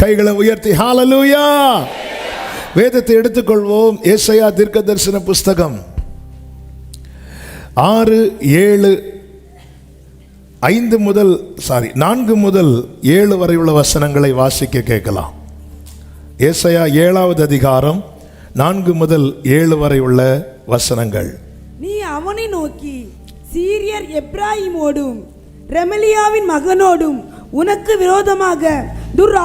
கைகளை உயர்த்தி ஹல்லேலூயா. வேதத்தை எடுத்துக்கொள்வோம். ஏசாயா தீர்க்கதரிசன புஸ்தகம் 4 முதல் 7 வரை உள்ள வசனங்களை வாசிக்க கேட்கலாம். ஏசாயா 7வது அதிகாரம் 4 முதல் 7 வரை உள்ள வசனங்கள். நீ அவனை நோக்கி, சீரியர் எப்ராயிமோடும் ரெமலியாவின் மகனோடும் உனக்கு விரோதமாக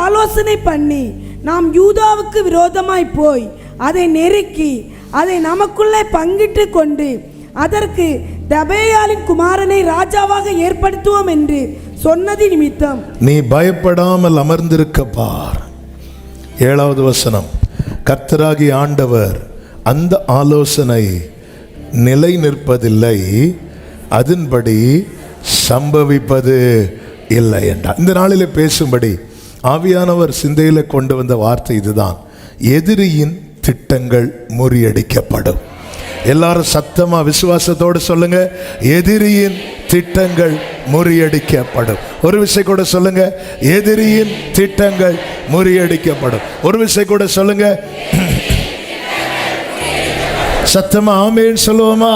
ஆலோசனை பண்ணி நாம் யூதாவுக்கு விரோதமாய் போய் அதை நெருக்கி அதை நமக்குள்ளே பங்கிட்டு கொண்டு அதற்கு தபேயாலின் குமாரனை ராஜாவாக ஏற்படுத்துவோம் என்று சொன்னது நிமித்தம் நீ பயப்படாமல் அமர்ந்திருக்க பார். 7வது வசனம். கர்த்தராகிய ஆண்டவர் அந்த ஆலோசனை நிலை நிற்பதில்லை, அதன்படி சம்பவிப்பது இல்லை என்றார். இந்த நாளில் பேசும்படி ஆவியானவர் சிந்தையில கொண்டு வந்த வார்த்தை இதுதான். எதிரியின் திட்டங்கள் முறியடிக்கப்படும். எல்லாரும் சத்தமா விசுவாசத்தோடு சொல்லுங்க, எதிரியின் திட்டங்கள் முறியடிக்கப்படும். ஒரு விஷயம் கூட சொல்லுங்க, எதிரியின் திட்டங்கள் முறியடிக்கப்படும். ஒரு விஷயம் கூட சொல்லுங்க, சத்தமா ஆமென் சொல்லுவோமா?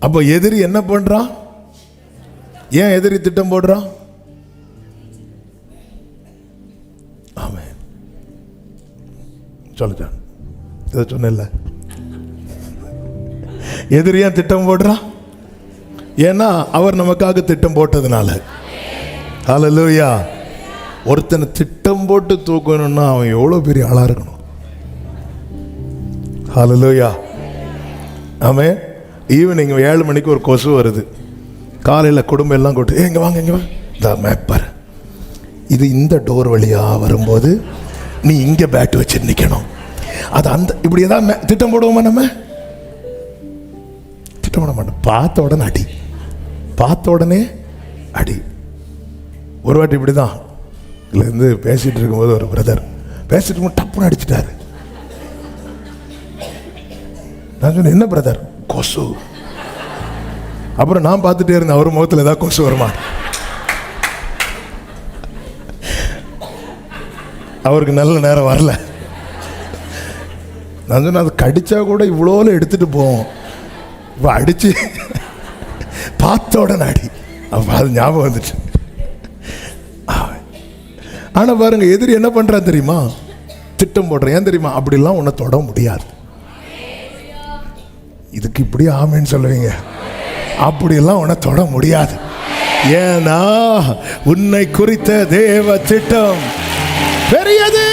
அப்போ எதிரி என்ன பண்றான்? ஏன் எதிரி திட்டம் போடுறான்? ஆமென் சொல்லுங்க. இதை சொன்ன எதிரியா திட்டம் போடுறான்? ஏன்னா அவர் நமக்காக திட்டம் போட்டதுனால. ஹல்லேலூயா. ஒருத்தனை திட்டம் போட்டு தூக்கணும்னா அவன் எவ்வளவு பெரிய ஆளா இருக்கணும். ஹல்லேலூயா. ஆமென். ஈவினிங் 7 மணிக்கு ஒரு கொசு வருது. காலையில் குடும்பம் எல்லாம் கூட்டு, இங்க வாங்க இங்க வாங்க, இந்த மேப்பர் இது இந்த டோர் வழியா வரும்போது நீ இங்க பேட் வச்சு நிக்கணும். அது அந்த இப்படி ஏதாவது திட்டம் போடுவோமா? நம்ம திட்டம் போட மாட்டோம். பார்த்த உடனே அடி, பார்த்த உடனே அடி. ஒரு வாட்டி இப்படிதான் இருந்து பேசிட்டு இருக்கும்போது ஒரு பிரதர் பேசிட்டு இருக்கும்போது டப்புன்னு அடிச்சுட்டாரு. நான் சொன்னேன், என்ன பிரதர்? கொசு. அப்புறம் நான் பார்த்துட்டே இருந்தேன், அவர் முகத்தில் ஏதாவது கொசு வருமா. அவருக்கு நல்ல நேரம் வரல. நான் சொன்னேன், அது கடிச்சா கூட இவ்வளோல எடுத்துட்டு போவோம், இப்போ அடிச்சு பார்த்த உடனே அடி. அப்போ அது ஞாபகம் வந்துச்சு. ஆனால் பாருங்க, எதிரி என்ன பண்றான் தெரியுமா? திட்டம் போடுறேன். ஏன் தெரியுமா? அப்படிலாம் உன்னை தொட முடியாது. இதுக்கு இப்படி ஆமேன்னு சொல்லுவீங்க. அப்படியெல்லாம் உன்னை தொட முடியாது. ஏன்னா உன்னை குறித்த தேவ திட்டம் பெரியது.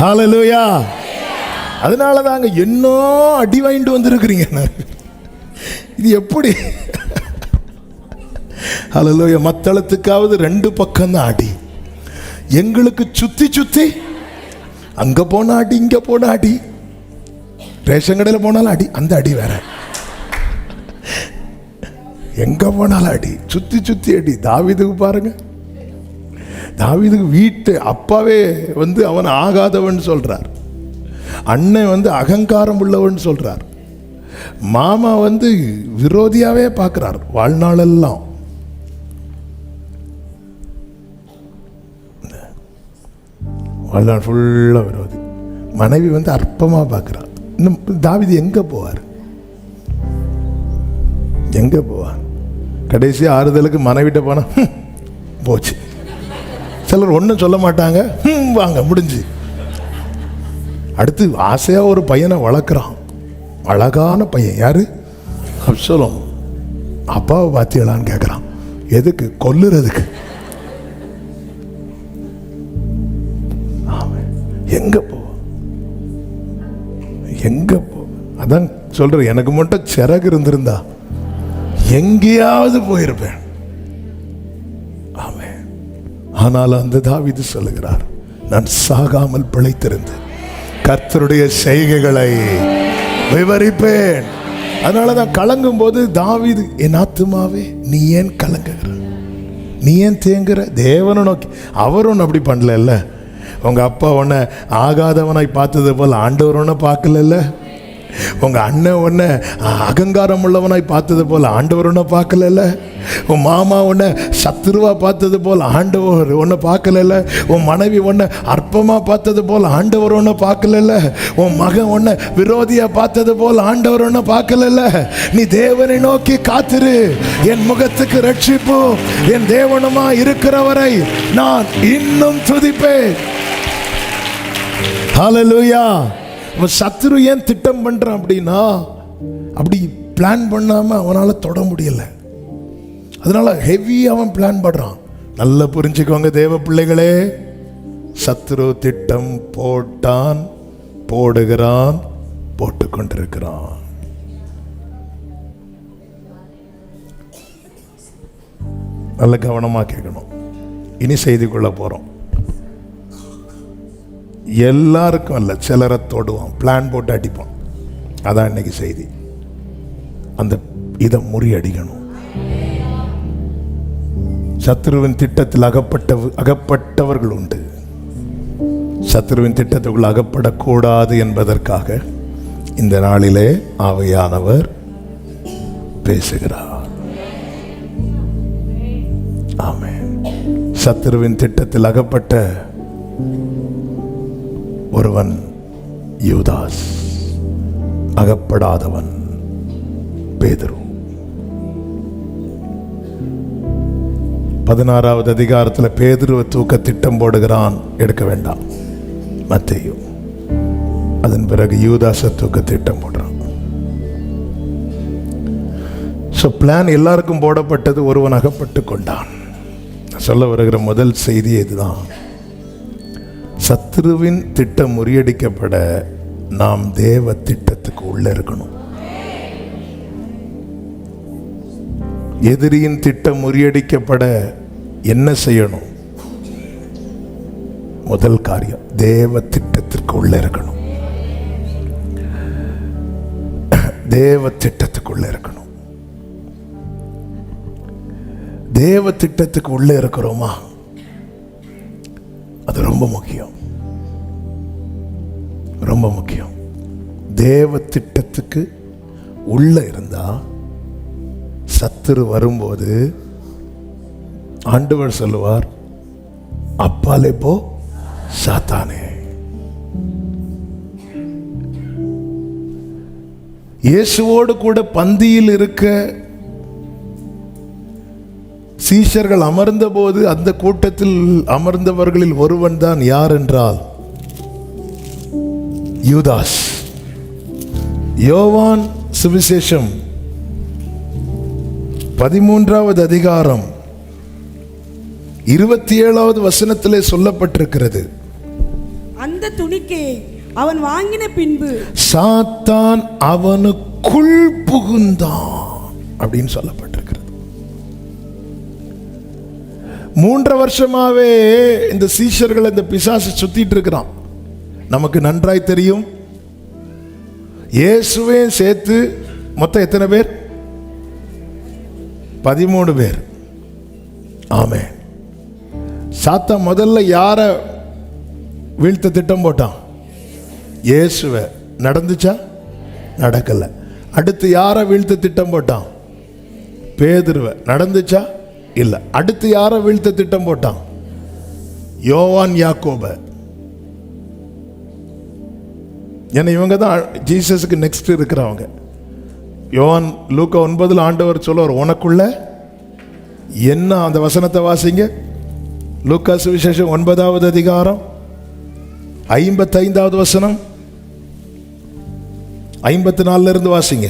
ஹல்லேலூயா. அதனால தாங்க என்ன அடி வாங்கிட்டு வந்திருக்கிறீங்க. இது எப்படி? ஹல்லேலூயா. மத்தளத்துக்காவது 2 பக்கம் தான் அடி. எங்களுக்கு சுத்தி சுத்தி அங்க போன அடி, இங்க போன அடி, ரேஷன் கடையில் போனாலும் அடி. அந்த அடி வேற, எங்க போனாலும் அடி, சுத்தி சுத்தி அடி. தாவீதுக்கு பாருங்க, தாவீதுக்கு வீட்டு அப்பாவே அவன் ஆகாதவன் சொல்றார், அண்ணன் அகங்காரம் உள்ளவன் சொல்றார், மாமா விரோதியாவே பார்க்கிறார் வாழ்நாளெல்லாம். வாழ்நாள் ஃபுல்லா விரோதி. மனைவி அற்பமா பார்க்கிறார். இன்னும் தாவீது எங்க போவார்? எங்க போவார்? கடைசி ஆறுதலுக்கு மனைவிட்ட போனா போச்சு. சிலர் ஒன்றும் சொல்ல மாட்டாங்க, வாங்க முடிஞ்சு. அடுத்து ஆசையா ஒரு பையனை வளர்க்குறான், அழகான பையன். யாரு? அப்சலோம். அப்பாவை பார்த்தீங்களான்னு கேட்குறான். எதுக்கு? கொல்லுறதுக்கு. எங்க போ, எங்க போ? அதான் சொல்றேன், எனக்கு மட்டும் சிறகு இருந்திருந்தா எங்கேயாவது போயிருப்பேன். ஆமென். ஆனால் அந்த தாவீது சொல்லுகிறார், நான் சாகாமல் பிழைத்திருந்து கர்த்தருடைய செய்கைகளை விவரிப்பேன். அதனாலதான் கலங்கும் போது தாவீது, என் ஆத்துமாவே நீ ஏன் கலங்குகிற, நீ ஏன் தேங்குற? தேவனை நோக்கி. அவர் ஒன்று அப்படி பண்ணல. உங்க அப்பா உன்னை ஆகாதவனாய் பார்த்தது போல ஆண்டவர் ஒன்ன பார்க்கல. உங்க அண்ணன் உன்னை அகங்காரம் உள்ளவனாய் பார்த்தது போல ஆண்டவர் உன்னை பார்க்கல. உன் மாமா உன்னை சத்துருவா பார்த்தது போல ஆண்டவர் உன்னை பார்க்கல. உன் மனைவி உன்னை அற்பமா பார்த்தது போல ஆண்டவர் உன்னை பார்க்கல. உன் மகன் உன்னை விரோதியா பார்த்தது போல ஆண்டவர் உன்னை பார்க்கல. நீ தேவனை நோக்கி காத்திரு. என் முகத்துக்கு ரட்சிப்பு என் தேவனுமா இருக்கிறவரை நான் இன்னும் துதிப்பேன். ஹல்லேலூயா. சத்துரு ஏன் திட்டம் பண்றான் அப்படின்னா, அப்படி பிளான் பண்ணாம அவனால தொட முடியல. அதனால ஹெவி அவன் பிளான் பண்றான். நல்லா புரிஞ்சுக்கோங்க தேவ பிள்ளைகளே, சத்துரு திட்டம் போட்டான், போடுகிறான், போட்டுக்கொண்டிருக்கிறான். நல்ல கவனமா கேட்கணும். இனி செய்திக்குள்ள போறோம். எல்லாருக்கும் அல்ல, சிலரை தொடுவான், பிளான் போட்டு அடிப்பான். அதான் இன்னைக்கு செய்தி. அந்த இதை முறியடிக்கணும். சத்துருவின் திட்டத்தில் அகப்பட்டவர்கள் உண்டு. சத்துருவின் திட்டத்துக்குள் அகப்படக்கூடாது என்பதற்காக இந்த நாளிலே ஆவியானவர் பேசுகிறார். ஆமென். சத்துருவின் திட்டத்தில் அகப்பட்ட ஒருவன் யூதாஸ், அகப்படாதவன் பேதுரு. 16வது அதிகாரத்தில் பேதுருவை தூக்க திட்டம் போடுகிறான். எடுக்க வேண்டாம், மத்தேயு. அதன் பிறகு யூதாஸை தூக்க திட்டம் போடுறான். ஸோ பிளான் எல்லாருக்கும் போடப்பட்டது, ஒருவன் அகப்பட்டு கொண்டான். சொல்ல வருகிற முதல் செய்தி இதுதான். சத்துருவின் திட்டம் முறியடிக்கப்பட நாம் தேவ திட்டத்துக்கு உள்ள இருக்கணும். எதிரியின் திட்டம் முறியடிக்கப்பட என்ன செய்யணும்? முதல் காரியம், தேவ திட்டத்திற்கு உள்ள இருக்கணும். தேவ திட்டத்துக்குள்ள இருக்கணும். தேவ திட்டத்துக்கு உள்ள இருக்கிறோமா? அது ரொம்ப முக்கியம், ரொம்ப முக்கியம். தேவ திட்டத்துக்கு உள்ள இருந்தா சத்துரு வரும்போது ஆண்டவர் சொல்லுவார், அப்பாலே போ சாத்தானே. இயேசுவோடு கூட பந்தியில் இருக்க சீஷர்கள் அமர்ந்த போது அந்த கூட்டத்தில் அமர்ந்தவர்களில் ஒருவன் தான் யார் என்றால் யூதாஸ். யோவான் சுவிசேஷம் 13வது அதிகாரம் 27வது வசனத்திலே சொல்லப்பட்டிருக்கிறது, அந்த துணிக்கையை அவன் வாங்கின பின்பு சாத்தான் அவனுக்குள் புகுந்தான் அப்படின்னு சொல்லப்பட்டிருக்கிறது. 3 வருஷமாவே இந்த சீஷர்கள் இந்த பிசாசு சுத்திட்டு இருக்கிறான். நமக்கு நன்றாய் தெரியும். இயேசுவே சேர்த்து மொத்தம் எத்தனை பேர்? 13 பேர். ஆமென். சாத்தான் முதல்ல யார வீழ்த்த திட்டம் போட்டான்? இயேசுவை. நடந்துச்சா? நடக்கல. அடுத்து யார வீழ்த்த திட்டம் போட்டான்? பேதுருவை. நடந்துச்சா? இல்ல. அடுத்து யார வீழ்த்த திட்டம் போட்டான்? யோவான் யாக்கோபை. ஏன்னா இவங்க தான் ஜீசஸுக்கு நெக்ஸ்ட் இருக்கிறவங்க. யோவான் லூக்கா 9 ஆண்டவர் சொல்லுவார், உனக்குள்ள என்ன, அந்த வசனத்தை வாசிங்க. லூக்கா சுவிசேஷம் 9வது அதிகாரம் 55வது வசனம், 54 இருந்து வாசிங்க.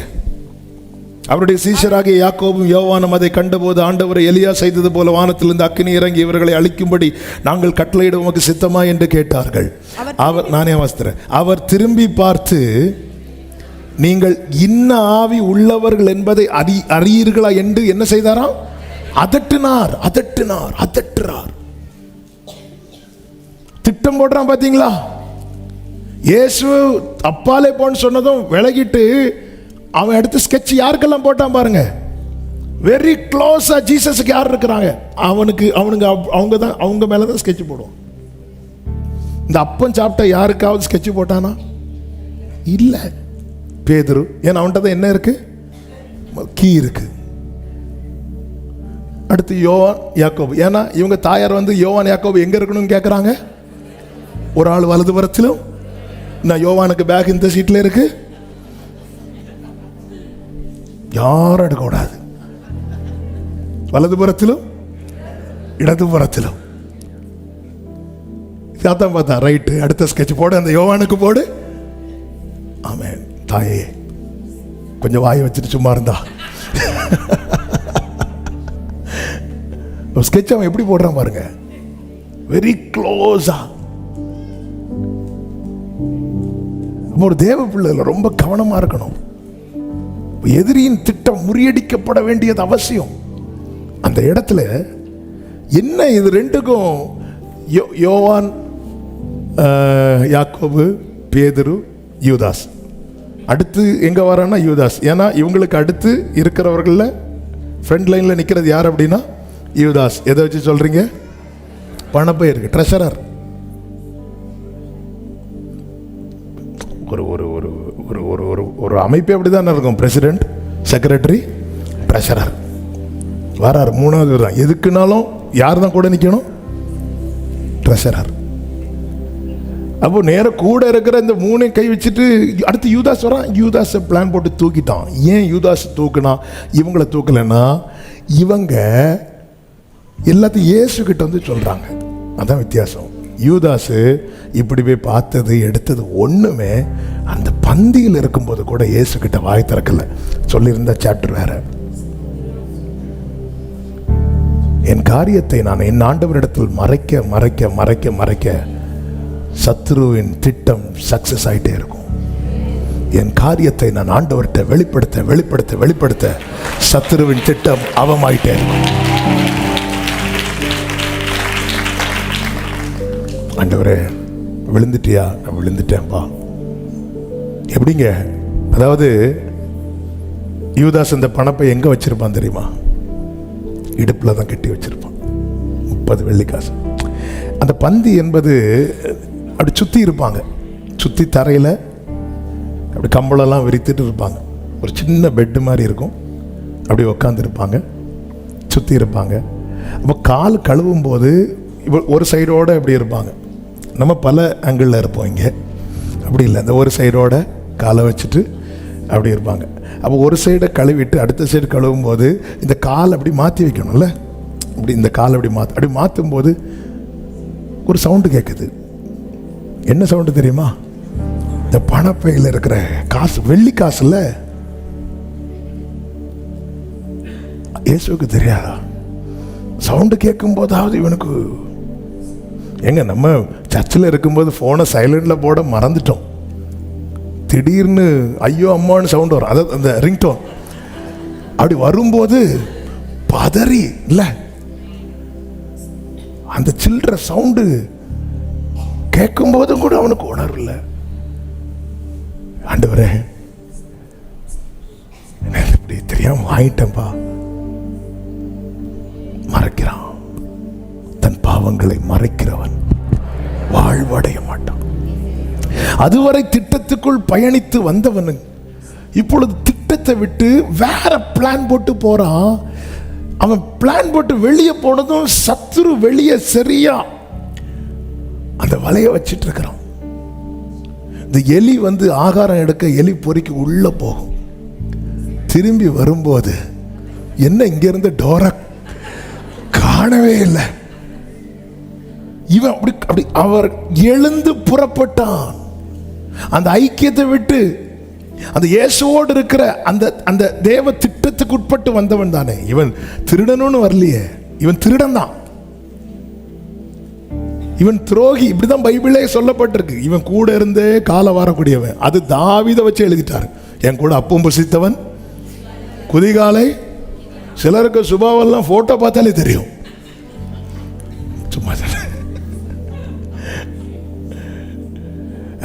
அவருடைய சீஷராகிய யாக்கோபும் யோவானும் அதை கண்டபோது, ஆண்டவரை எலியா செய்தது போல வானத்திலிருந்து அக்கினி இறங்கி இவர்களை அழிக்கும்படி நாங்கள் கட்டளையிட உமக்கு சித்தமா என்று கேட்டார்கள். நானே வாசிக்கிறேன். அவர் திரும்பி பார்த்து, நீங்கள் இன்ன ஆவி உள்ளவர்கள் என்பதை அறியீர்களா என்று என்ன செய்தாராம்? அதட்டினார். அதட்டினார், அதட்டுறார். திட்டம் போடுறான். பாத்தீங்களா? இயேசு அப்பாலே போன்னு சொன்னதும் விலகிட்டு அவன் எடுத்து ஸ்கெட்ச் யாருக்கெல்லாம் போட்டான் பாருங்க. வெரி க்ளோஸா ஜீசஸுக்கு யார் இருக்கிறாங்க அவங்க மேலதான் ஸ்கெட்ச் போடுவோம். இந்த அப்பம் சாப்பிட்ட யாருக்காவது ஸ்கெட்ச் போட்டானா? இல்ல. பேதுரு. ஏன்னா அவன்கிட்ட தான் என்ன இருக்கு? கீ இருக்கு. அடுத்து யோவான், யாக்கோபு. ஏன்னா இவங்க தாயார் வந்து யோவான் யாக்கோபு எங்க இருக்கணும்னு கேட்குறாங்க. ஒரு ஆள் வலதுபுறத்திலும், நான் யோவானுக்கு பேக் இந்த சீட்ல இருக்கு, யாரும் எடுக்கக்கூடாது. வலதுபுறத்திலும் இடதுபுறத்திலும். சாத்தான் பார்த்தா ரைட்டு, அடுத்த ஸ்கெட்ச் போடு, அந்த யோவானுக்கு போடு. ஆமென். தாயே கொஞ்சம் வாயை வச்சுட்டு சும்மா இருந்தா ஸ்கெட்ச் அவன் எப்படி போடுறான் பாருங்க, வெரி க்ளோஸா. ஒரு தேவ பிள்ளைல ரொம்ப கவனமா இருக்கணும். எதிரியின் திட்டம் முறியடிக்கப்பட வேண்டியது அவசியம். அந்த இடத்துல என்ன இது ரெண்டுக்கும் யோவான், யாக்கோபு, பேதுரு, யூதாஸ். அடுத்து எங்க வரான்னா யூதாஸ். ஏன்னா இவங்களுக்கு அடுத்து இருக்கிறவர்கள ஃப்ரண்ட் லைன்ல நிக்கிறது யார் அப்படின்னா யூதாஸ். எதை வச்சு சொல்றீங்க? பணப்பயிருக்கு, ட்ரெஷரர். ஒரு ஒரு ஒரு ஒரு ஒரு ஒரு ஒரு அமைப்பு அப்படிதான் இருக்கும். President, secretary, treasurer. வராரு மூணாவது தான். எதுக்குனாலும் யார் தான் கூட நிற்கணும்? ட்ரெஷரர். அப்போ நேரம் கூட இருக்கிற இந்த மூணையும் கை வச்சுட்டு அடுத்து யூதாஸ் வரான். யூதாஸை பிளான் போட்டு தூக்கிட்டான். ஏன் யூதாஸ் தூக்குனா? இவங்களை தூக்கலைன்னா இவங்க எல்லாத்தையும் இயேசு கிட்ட வந்து சொல்றாங்க. அதான் வித்தியாசம். யூதாஸு இப்படி போய் பார்த்தது எடுத்தது ஒண்ணுமே அந்த பந்தியில் இருக்கும்போது கூட இயேசு கிட்ட வாய் திறக்கல. சொல்லியிருந்த சாப்டர் வேற. என் காரியத்தை நான் என் ஆண்டவரிடத்தில் மறைக்க மறைக்க மறைக்க மறைக்க சத்துருவின் திட்டம் சக்சஸ் ஆயிட்டே இருக்கும். என் காரியத்தை நான் ஆண்டவர்கிட்ட வெளிப்படுத்த வெளிப்படுத்த வெளிப்படுத்த சத்துருவின் திட்டம் அவமாயிட்டே இருக்கும். ஆண்டவரே விழுந்துட்டியா? நான் விழுந்துட்டேன்பா. எப்படிங்க? அதாவது யூதாஸ் இந்த பணப்பை எங்க வச்சிருப்பான் தெரியுமா? இடுப்புல தான் கட்டி வச்சிருப்பான். 30 வெள்ளிக்காசு. அந்த பந்தி என்பது அப்படி சுற்றி இருப்பாங்க. சுற்றி தரையில் அப்படி கம்பளெல்லாம் விரித்துட்டு இருப்பாங்க. ஒரு சின்ன பெட்டு மாதிரி இருக்கும். அப்படி உக்காந்துருப்பாங்க, சுற்றி இருப்பாங்க. அப்போ கால் கழுவும் போது இப்போ ஒரு சைடோடு அப்படி இருப்பாங்க. நம்ம பல ஆங்கிளில் இருப்போம். இங்கே அப்படி இல்லை. அந்த ஒரு சைடோட காலை வச்சுட்டு அப்படி இருப்பாங்க. அப்போ ஒரு சைடை கழுவிட்டு அடுத்த சைடு கழுவும் போது இந்த கால் அப்படி மாற்றி வைக்கணும்ல. அப்படி இந்த கால் அப்படி மாற்றும் போது ஒரு சவுண்டு கேட்குது. என்ன சவுண்டு தெரியுமா? இந்த பணப்பையில் இருக்கிற காசு, வெள்ளி காசுல. இயேசுவுக்கு தெரியாதா? சவுண்டு கேட்கும் போதாவது இவனுக்கு எங்க நம்ம சர்ச்சில் இருக்கும்போது போனை சைலண்ட்ல போட மறந்துட்டோம். திடீர்னு ஐயோ அம்மான்னு சவுண்ட் வரும். அதாவது அந்த ரிங்டோன் அப்படி வரும்போது பதறி இல்ல, அந்த சில்லற சவுண்டு கேட்கும் போதும் கூட அவனுக்கு உணர்வு இல்லை. ஆண்டவரே இப்படி தெரியாம வாங்கிட்டேன்பா. மறைக்கிறான். தன் பாவங்களை மறைக்கிறவன் வாழ்வடைய மாட்டான். அதுவரை திட்டத்துக்குள் பயணித்து வந்தவன் இப்பொழுது திட்டத்தை விட்டு வேற பிளான் போட்டு போறான். அவன் பிளான் போட்டு வெளியே போனதும் சத்துரு வெளியே சரியா அந்த வலைய வச்சிட்டு இருக்கிறான். இந்த எலி வந்து ஆகாரம் எடுக்க எலி பொறிக்கு உள்ள போகும். திரும்பி வரும்போது என்ன இங்க இருந்து டோரா காணவே இல்லை. இவன் அப்படி அப்படி அவர் எழுந்து புறப்பட்டான். அந்த ஐக்கியத்தை விட்டு அந்த இயேசுவோடு இருக்கிற அந்த அந்த தேவ திட்டத்துக்கு உட்பட்டு வந்தவன் தானே. இவன் திருடனும் வரலையே, இவன் திருடன் தான். இவன் துரோகி. இப்படிதான் பைபிளே சொல்லப்பட்டிருக்கு. இவன் கூட இருந்தே கால வாரக்கூடியவன். அது தாவீதை வச்சு எழுதிட்டாரு. என் கூட அப்பம் புசித்தவன் குதிகாலை. சிலருக்கு சுபாவெல்லாம் போட்டோ பார்த்தாலே தெரியும். சும்மா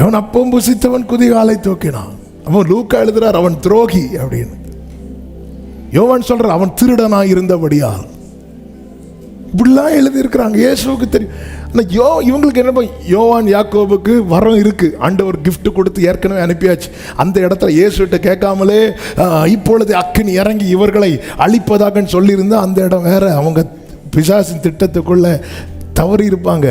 அவன் அப்பம் புசித்தவன் குதிகாலை தூக்கினான். அவன் லூக்கா எழுதுறார் அவன் துரோகி அப்படின்னு. யோவான் சொல்ற அவன் திருடனாய் இருந்தபடியால். இப்படிலாம் எழுதியிருக்கிறாங்க. இயேசுவுக்கு தெரியும். ஆனால் இவங்களுக்கு என்ன, யோவான் யாக்கோபுக்கு வரம் இருக்கு, ஆண்டவர் gift கொடுத்து ஏற்கனவே அனுப்பியாச்சு. அந்த இடத்துல இயேசுகிட்ட கேட்காமலே இப்பொழுது அக்கினி இறங்கி இவர்களை அழிப்பதாகன்னு சொல்லியிருந்தா அந்த இடம் வேற, அவங்க பிசாசின் திட்டத்துக்குள்ள தவறி இருப்பாங்க.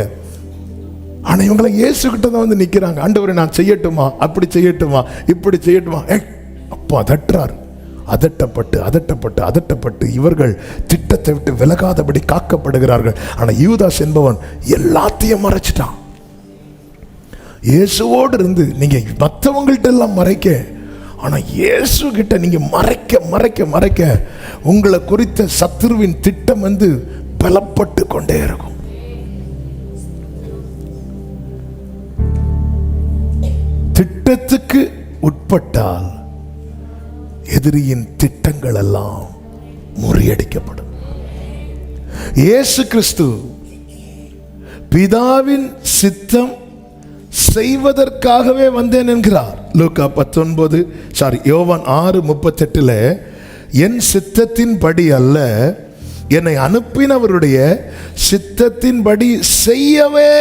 ஆனால் இவங்களை இயேசுகிட்ட தான் வந்து நிற்கிறாங்க. ஆண்டவரை நான் செய்யட்டுமா, அப்படி செய்யட்டுமா, இப்படி செய்யட்டுமா. அப்போ அதட்டுறாரு. அதட்டப்பட்டு அதட்டப்பட்டு அதட்டப்பட்டு இவர்கள் திட்டத்தை விட்டு விலகாதபடி காக்கப்படுகிறார்கள். ஆனால் யூதாஸ் என்பவன் எல்லாத்தையும் மறைச்சிட்டான். இயேசுவோடு இருந்து நீங்க மற்றவங்கள்ட்ட எல்லாம் மறைக்க, ஆனா இயேசு கிட்ட நீங்க மறைக்க மறைக்க மறைக்க உங்களை குறித்த சத்துருவின் திட்டம் வந்து பலப்பட்டு கொண்டே இருக்கும். திட்டத்துக்கு உட்பட்டால் எதிரியின் திட்டங்கள் எல்லாம் முறியடிக்கப்படும். இயேசு கிறிஸ்து பிதாவின் சித்தம் செய்வதற்காகவே வந்தேன் என்கிறார். லூக்கா 19 யோவான் 6:38 என் சித்தத்தின் படி அல்ல, என்னை அனுப்பினவருடைய சித்தத்தின்படி செய்யவே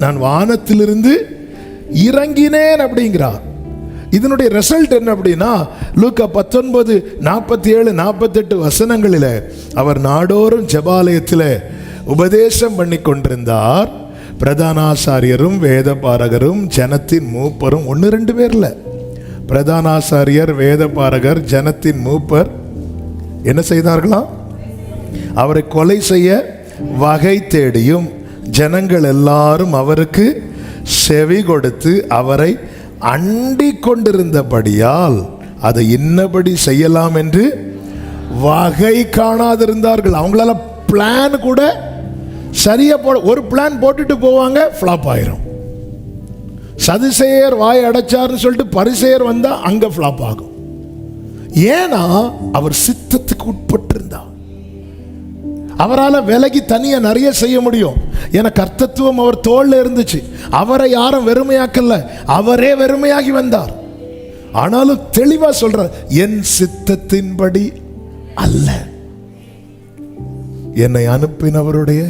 நான் வானத்திலிருந்து இறங்கினேன் அப்படிங்கிறார். இதனுடைய ரிசல்ட் என்ன அப்படின்னா, லூக்கா 19:47-48 வசனங்களில் அவர் நாடோறும் ஜெபாலயத்தில் உபதேசம் பண்ணி கொண்டிருந்தார். பிரதானாசாரியரும் வேதபாரகரும் ஜனத்தின் மூப்பரும், 1-2 பேர்ல, பிரதானாசாரியர் வேதபாரகர் ஜனத்தின் மூப்பர் என்ன செய்தார்களாம்? அவரை கொலை செய்ய வகை தேடியும் ஜனங்கள் எல்லாரும் அவருக்கு செவி கொடுத்து அவரை அண்டிக் கொண்டிருந்தபடியால் அதை இன்னபடி செய்யலாம் என்று வகை காணாதிருந்தார்கள். அவங்களால பிளான் கூட சரியா ஒரு பிளான் போட்டுட்டு போவாங்க, ஃப்ளாப் ஆயிரும். சதுசேயர் வாய் அடைச்சார்னு சொல்லிட்டு பரிசேயர் வந்தா அங்க ஃப்ளாப் ஆகும். ஏன்னா அவர் சித்தத்துக்கு உட்பட்டு இருந்தார். அவரால் விலகி தனியா நிறைய செய்ய முடியும். ஏன்னா கர்த்தத்துவம் அவர் தோல்ல இருந்துச்சு. அவரை யாரும் வெறுமையாக்கல, அவரே வெறுமையாகி வந்தார். ஆனாலும் தெளிவா சொல்றார், என் சித்தத்தின்படி அல்ல, என்னை அனுப்பினவருடைய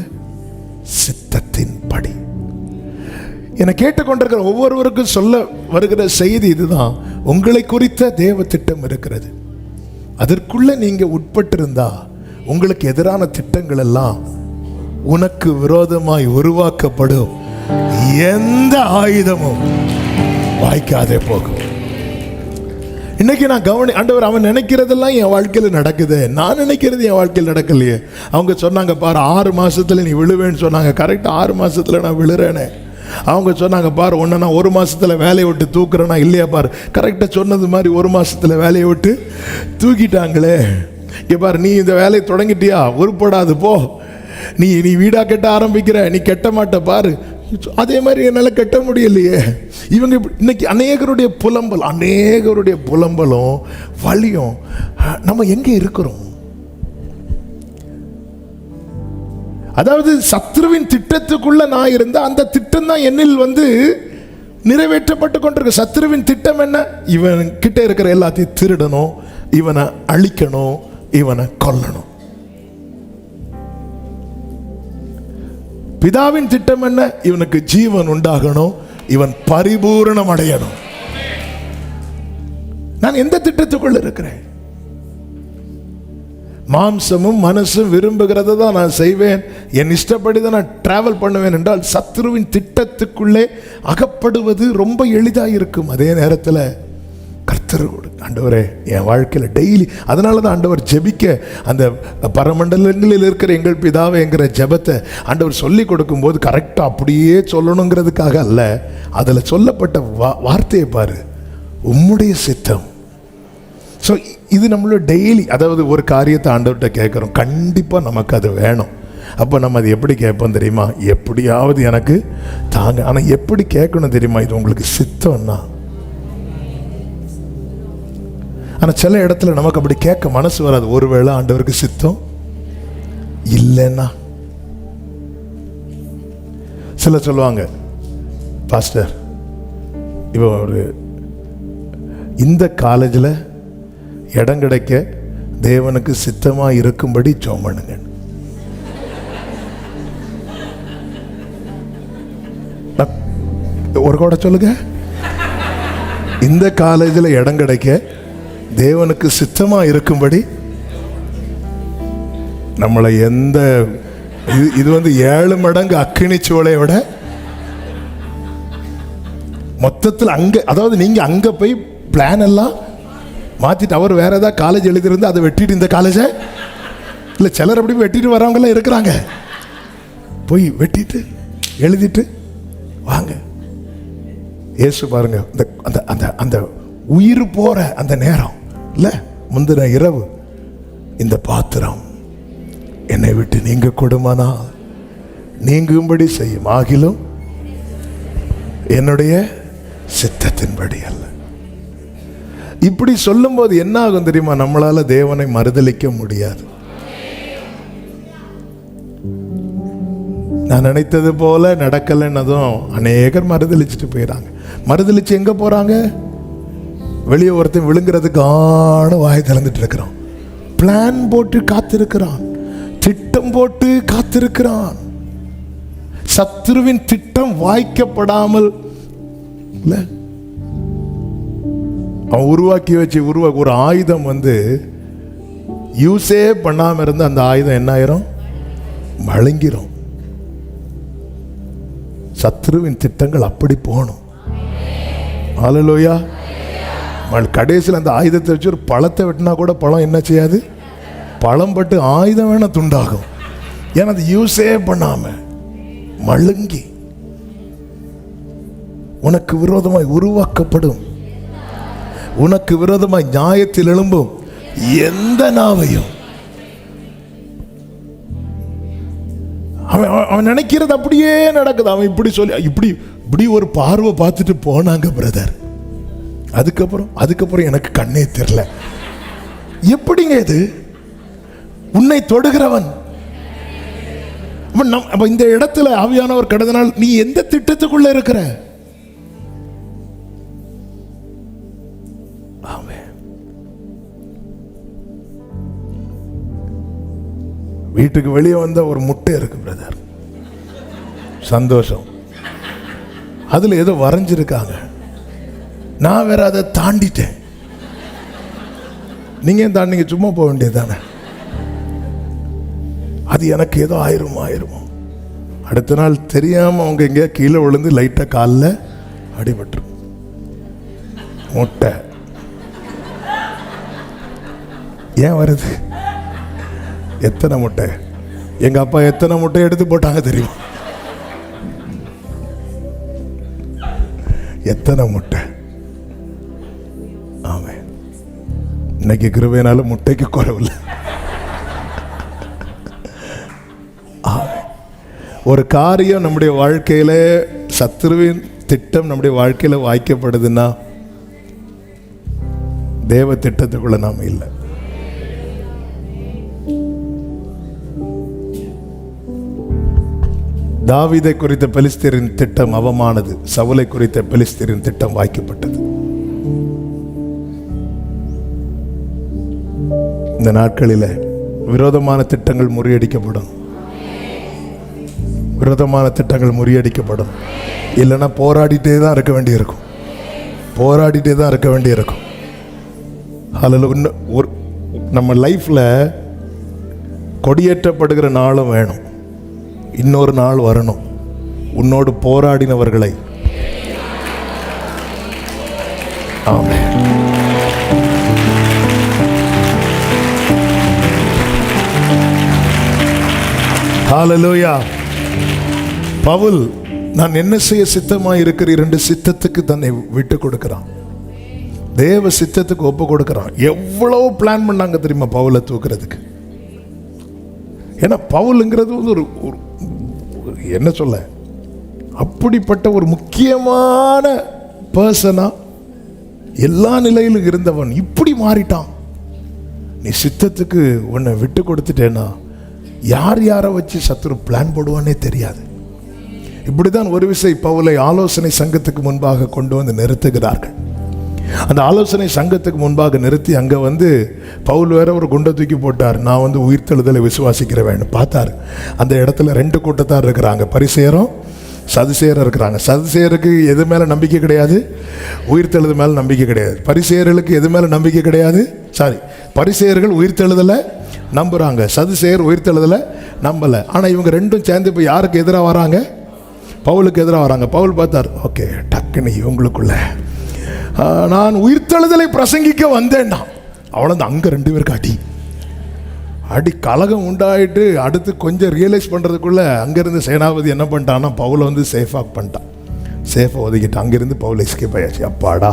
சித்தத்தின்படி. என்னை கேட்டுக்கொண்டிருக்கிற ஒவ்வொருவருக்கும் சொல்ல வருகிற செய்தி இதுதான். உங்களை குறித்த தேவ திட்டம் இருக்கிறது. அதற்குள்ள நீங்க உட்பட்டிருந்தா உங்களுக்கு எதிரான திட்டங்கள் எல்லாம் உனக்கு விரோதமாய் உருவாக்கப்படும். எந்த ஆயுதமும் வாய்க்காதே போகும். இன்னைக்கு நான் ஆண்டவர் அவன் நினைக்கிறதெல்லாம் என் வாழ்க்கையில் நடக்குது, நான் நினைக்கிறது என் வாழ்க்கையில் நடக்கலையே. அவங்க சொன்னாங்க பாரு 6 மாசத்துல நீ விழுவேன்னு சொன்னாங்க. கரெக்டாக 6 மாசத்துல நான் விழுறேனே. அவங்க சொன்னாங்க பாரு உன்னை நான் 1 மாசத்துல வேலையை விட்டு தூக்குறேன்னா, இல்லையா பாரு கரெக்டாக சொன்னது மாதிரி 1 மாசத்துல வேலையை விட்டு தூக்கிட்டாங்களே. இங்கே பாரு, நீ இந்த வேலையை தொடங்கிட்டியா, உருப்படாது போ, நீ வீடா கட்ட ஆரம்பிக்கிற, நீ கட்ட மாட்ட பாரு. அதே மாதிரி என்னால் கட்ட முடியலையே. இவங்க இன்னைக்கு அநேகருடைய புலம்பலும் வலியும். நம்ம எங்க இருக்கிறோம்? அதாவது சத்ருவின் திட்டத்துக்குள்ள நான் இருந்த அந்த திட்டம் தான் என்னில் வந்து நிறைவேற்றப்பட்டு கொண்டிருக்கு. சத்ருவின் திட்டம் என்ன? இவன் கிட்ட இருக்கிற எல்லாத்தையும் திருடணும், இவனை அழிக்கணும், இவனை கொல்லணும். பிதாவின் திட்டம் என்ன? இவனுக்கு ஜீவன் உண்டாகணும், இவன் பரிபூரணம் அடையணும். நான் எந்த திட்டத்துக்குள்ள இருக்கிறேன்? மாம்சமும் மனசும் விரும்புகிறத தான் நான் செய்வேன், என் இஷ்டப்படி தான் நான் டிராவல் பண்ணுவேன் என்றால் சத்ருவின் திட்டத்துக்குள்ளே அகப்படுவது ரொம்ப எளிதாக இருக்கும். அதே நேரத்தில் கர்த்தர் ஆண்டவரே என் வாழ்க்கையில் டெய்லி, அதனால தான் ஆண்டவர் ஜெபிக்க அந்த பரமண்டலங்களில் இருக்கிற எங்கள் பிதாவே என்கிற ஜெபத்தை ஆண்டவர் சொல்லி கொடுக்கும்போது கரெக்டாக அப்படியே சொல்லணுங்கிறதுக்காக அல்ல, அதில் சொல்லப்பட்ட வார்த்தையை பாரு, உம்முடைய சித்தம். ஸோ இது நம்மளோட டெய்லி, அதாவது ஒரு காரியத்தை ஆண்டவர்கிட்ட கேட்குறோம், கண்டிப்பாக நமக்கு அது வேணும். அப்போ நம்ம அது எப்படி கேட்போம் தெரியுமா? எப்படியாவது எனக்கு தாங்க. ஆனால் எப்படி கேட்கணும் தெரியுமா? இது உங்களுக்கு சித்தம்னா. ஆனால் சில இடத்துல நமக்கு அப்படி கேட்க மனசு வராது. ஒருவேளை ஆண்டவருக்கு சித்தம் இல்லைன்னா சில சொல்லுவாங்க, பாஸ்டர் இப்போ ஒரு இந்த காலேஜில் இடம் கிடைக்க தேவனுக்கு சித்தமாக இருக்கும்படி ஜெபம் பண்ணுங்க. ஒரு கூட சொல்லுங்க. இந்த காலேஜில் இடம் கிடைக்க தேவனுக்கு சித்தமா இருக்கும்படி நம்மளை எந்த இது 7 மடங்கு அக்கினி சூளையை விட மொத்தத்தில் அங்க, அதாவது நீங்க அங்க போய் பிளான் எல்லாம் மாத்திட்டு அவர் வேற ஏதாவது காலேஜ் எழுதிருந்து அதை வெட்டிட்டு இந்த காலேஜை இல்லை, சிலர் அப்படி வெட்டிட்டு வரவங்கெல்லாம் இருக்கிறாங்க. போய் வெட்டிட்டு எழுதிட்டு வாங்க. இயேசு பாருங்க, அந்த அந்த அந்த உயிர் போற அந்த நேரம் இல்ல, முந்தின இரவு, இந்த பாத்திரம் என்னை விட்டு நீங்க கொடுமானா நீங்கும்படி செய்யும், ஆகிலும் என்னுடைய சித்தத்தின்படி அல்ல. இப்படி சொல்லும் போது என்ன ஆகும் தெரியுமா? நம்மளால தேவனை மறுதலிக்க முடியாது. நான் நினைத்தது போல நடக்கலைன்னதும் அநேகர் மறுதலிச்சுட்டு போயிடறாங்க. மறுதலிச்சு எங்க போறாங்க? வெளியே ஒருத்தன் விழுங்குறதுக்கான வாய் திறந்துட்டு இருக்கிறான், பிளான் போட்டு காத்திருக்கிறான், திட்டம் போட்டு காத்திருக்கிறான். சத்துருவின் திட்டம் வாய்க்கப்படாமல் இல்ல, அவன் உருவாக்கி வச்சு ஒரு ஆயுதம் யூஸே பண்ணாம இருந்து அந்த ஆயுதம் என்ன ஆயிரும்? மழுங்கிரும். சத்ருவின் திட்டங்கள் அப்படி போகணும். ஹல்லேலூயா. கடைசியில் அந்த ஆயுதத்தை வச்சு ஒரு பழத்தை வெட்டினா கூட பழம் என்ன செய்யாது? பழம் பட்டு ஆயுதம் வேணா துண்டாகும். ஏன்னா அது யூஸே பண்ணாம மழுங்கி உனக்கு விரோதமாய் உருவாக்கப்படும், உனக்கு விரோதமாய் நியாயத்தில் எழும்பும் எந்த நாவையும் அவன் நினைக்கிறது அப்படியே நடக்குது. அவன் இப்படி சொல்லி இப்படி ஒரு பார்வை பார்த்துட்டு போனாங்க பிரதர். அதுக்கப்புறம் எனக்கு கண்ணே தெரியல. எப்படிங்க இது? உன்னை தொடுகிறவன் இந்த இடத்துல ஆவியானவர் கடந்தனால் நீ எந்த திட்டத்துக்குள்ள இருக்கிற? வீட்டுக்கு வெளியே வந்த ஒரு முட்டை இருக்கு பிரதர், சந்தோஷம். அதுல ஏதோ வரைஞ்சிருக்காங்க, நான் வேற அதை தாண்டிட்டேன். நீங்க தாண்டிங்க, சும்மா போக வேண்டியது தானே. அது எனக்கு ஏதோ ஆயிருமோ. அடுத்த நாள் தெரியாம அவங்க எங்கேயா கீழே விழுந்து லைட்டா காலில் அடிபட்டுரும். முட்டை ஏன் வருது? எத்தனை முட்டை எங்க அப்பா எத்தனை முட்டை எடுத்து போட்டாங்க தெரியுமா? எத்தனை முட்டை. ஆமே, இன்னைக்கு கிருபையினால முட்டைக்கு குறைவில்லை. ஒரு காரியம் நம்முடைய வாழ்க்கையில, சத்துருவின் திட்டம் நம்முடைய வாழ்க்கையில வாய்க்கப்படுதுன்னா தேவ திட்டத்துக்குள்ள நாம இல்லை. தாவீதை குறித்த பெலிஸ்தரின் திட்டம் அவமானது, சவுலை குறித்த பெலிஸ்தரின் திட்டம் வாய்க்கப்பட்டது. இந்த நாட்களில் விரோதமான திட்டங்கள் முறியடிக்கப்படும், விரோதமான திட்டங்கள் முறியடிக்கப்படும். இல்லைன்னா போராடிட்டே தான் இருக்க வேண்டியிருக்கும், போராடிட்டே தான் இருக்க வேண்டியிருக்கும். அதில் ஒரு நம்ம லைஃப்பில் கொடியேற்றப்படுகிற நாளும் வேணும், இன்னொரு நாள் வரணும். உன்னோடு போராடினவர்களை ஆமென். ஹல்லேலூயா. பவுல் நான் என்ன செய்ய சித்தமாய் இருக்கிற 2 சித்தத்துக்கு தன்னை விட்டு கொடுக்கிறான், தேவ சித்தத்துக்கு ஒப்பு கொடுக்கிறான். எவ்வளவு பிளான் பண்ணாங்க தெரியுமா பவுலை தூக்குறதுக்கு? ஏன்னா பவுலுங்கிறது ஒரு என்ன சொல்ல, அப்படிப்பட்ட ஒரு முக்கியமான பர்சனா எல்லா நிலையிலும் இருந்தவன் இப்படி மாறிட்டான். நீ சித்தத்துக்கு உன்னை விட்டு கொடுத்துட்டேன்னா யாரை வச்சு சத்துரு பிளான் போடுவானே தெரியாது. இப்படிதான் ஒரு விசை பவுலை ஆலோசனை சங்கத்துக்கு முன்பாக கொண்டு வந்து நிறுத்துகிறார்கள். அந்த ஆலோசனை சங்கத்துக்கு முன்பாக நிறுத்தி அங்கே பவுல் வேற ஒரு குண்டை தூக்கி போட்டார். நான் உயிர்த்தெழுதலை விசுவாசிக்கிறேன் பார்த்தார். அந்த இடத்துல 2 கூட்டத்தார் இருக்கிறாங்க, பரிசேயரும் சதுசேயர் இருக்கிறாங்க. சதுசேயருக்கு எது மேலே நம்பிக்கை கிடையாது? உயிர்த்தெழுது மேலே நம்பிக்கை கிடையாது. பரிசேயர்களுக்கு எது மேலே நம்பிக்கை கிடையாது? பரிசேயர்கள் உயிர்த்தெழுதலை நம்புகிறாங்க, சதுசேயர் உயிர்த்தெழுதலை நம்பலை. ஆனால் இவங்க ரெண்டும் சேர்ந்து இப்போ யாருக்கு எதிராக வராங்க? பவுலுக்கு எதிராக வராங்க. பவுல் பார்த்தார், ஓகே, டக்குன்னு இவங்களுக்குள்ள நான் உயிர்த்தெழுதலை பிரசங்கிக்க வந்தேன்டா. அவ்வளோதான். அங்கே 2 பேருக்கு அடி கலகம் உண்டாயிட்டு அடுத்து கொஞ்சம் ரியலைஸ் பண்ணுறதுக்குள்ளே அங்கேருந்து சேனாபதி என்ன பண்ணிட்டான்னா பவுலை வந்து சேஃபாக பண்ணிட்டான். சேஃபாக ஒதுக்கிட்டு அங்கேருந்து பவுல் எஸ்கேப் ஆயாச்சு. அப்பாடா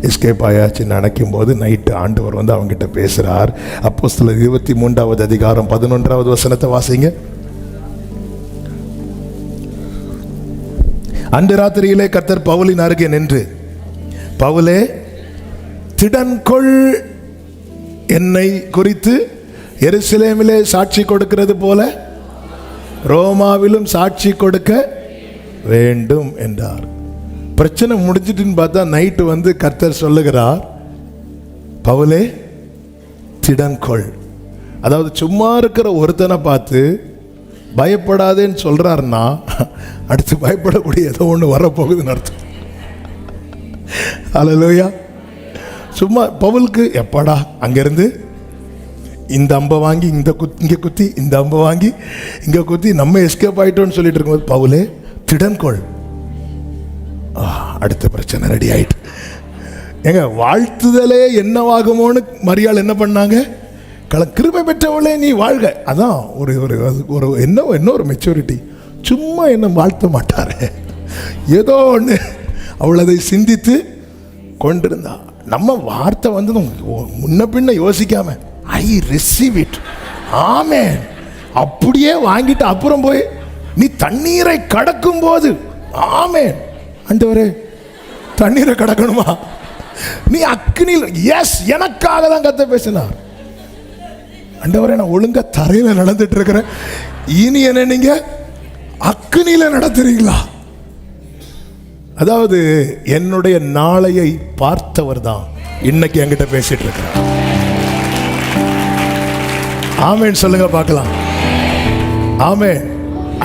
எஸ்கேப் ஆயாச்சுன்னு நினைக்கும் போது நைட்டு ஆண்டவர் வந்து அவங்ககிட்ட பேசுகிறார். அப்போஸ்தலர் 23வது அதிகாரம் 11வது வசனத்தை வாசிங்க. அன்று ராத்திரியிலே கர்த்தர் பவுலின் அருகே நின்று, பவுலே திடன்கொள், என்னை குறித்து எருசலேமிலே சாட்சி கொடுக்கிறது போல ரோமாவிலும் சாட்சி கொடுக்க வேண்டும் என்றார். பிரச்சனை முடிஞ்சிட்டுன்னு பார்த்தா நைட்டு வந்து கர்த்தர் சொல்லுகிறார், பவுலே திடன்கொள். அதாவது சும்மா இருக்கிற ஒருத்தனை பார்த்து பயப்படாதேன்னு சொல்றாருன்னா அடுத்து பயப்படக்கூடிய ஏதோ ஒன்று வரப்போகுதுன்னு அர்த்தம். அல்லேலூயா. சும்மா பவுலுக்கு எப்படா அங்கேருந்து இந்த அம்பை வாங்கி இங்கே குத்தி, இந்த அம்பை வாங்கி இங்கே குத்தி நம்ம எஸ்கேப் ஆகிட்டோன்னு சொல்லிட்டு இருக்கும்போது பவுலே திடன்கொள். அடுத்த பிரச்சனை ரெடி ஆயிட்டு. ஏங்க வாழ்த்துதலே என்னவாகுமோன்னு மரியாள் என்ன பண்ணாங்க? கிருபை பெற்றவளே நீ வாழ்க. அதான் ஒரு ஒரு ஒரு என்ன ஒரு மெச்சூரிட்டி. சும்மா என்ன வாழ்த்த மாட்டாரு, ஏதோ ஒன்று அவளதை சிந்தித்து கொண்டிருந்தா. நம்ம வார்த்தை வந்து முன்ன பின்ன யோசிக்காம ஐ ரிசீவ் இட், ஆமென், அப்படியே வாங்கிட்டு அப்புறம் போய் நீ தண்ணீரை கடக்கும் போது ஆமென் ஆண்டவரே தண்ணீரை கடக்கணுமா, நீ அக்னியில், எஸ் எனக்காக தான் கத்த பேசினார். ஆண்டவரே நான் ஒழுங்கா தரையில நடந்துட்டு இருக்கிறேன், இனி என்ன நீங்க அக்னியில நடத்துறீங்களா? அதாவது என்னுடைய நாளையை பார்த்தவர் தான் இன்னைக்கு என்கிட்ட பேசிட்டு இருக்கிறார். ஆமென் சொல்லுங்க பார்க்கலாம். ஆமென்.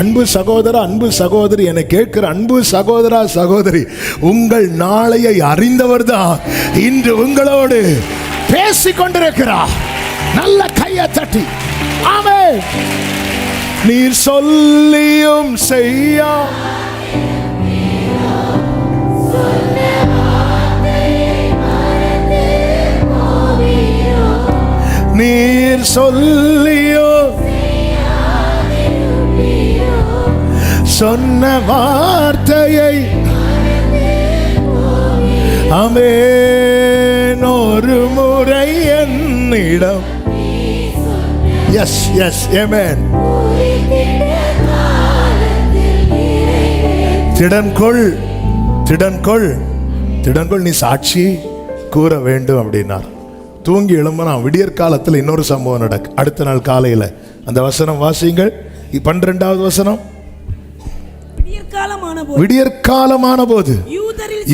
அன்பு சகோதரா, அன்பு சகோதரி, என்னை கேட்கிற அன்பு சகோதரா சகோதரி, உங்கள் நாளையை அறிந்தவர் தான் இன்று உங்களோடு பேசிக் கொண்டிருக்கிறார். நல்ல கையை தட்டி ஆமென். நீர் சொல்லியும் செய்ய நீர் சொல்லியோ சொன்ன வார்த்தையை ஆமென் ஒரு முறை என்னிடம், எஸ் எஸ் ஆமென், திடன்கொள் திடன்கொள் திடன்கொள், நீ சாட்சி கூற வேண்டும் அப்படின்னார். தூங்கி எழும்பனா விடியற் காலத்தில் இன்னொரு சம்பவம் நடக்கு. அடுத்த நாள் காலையில் அந்த வசனம் வாசியுங்கள். 12வது வசனம். விடியற்காலமான போது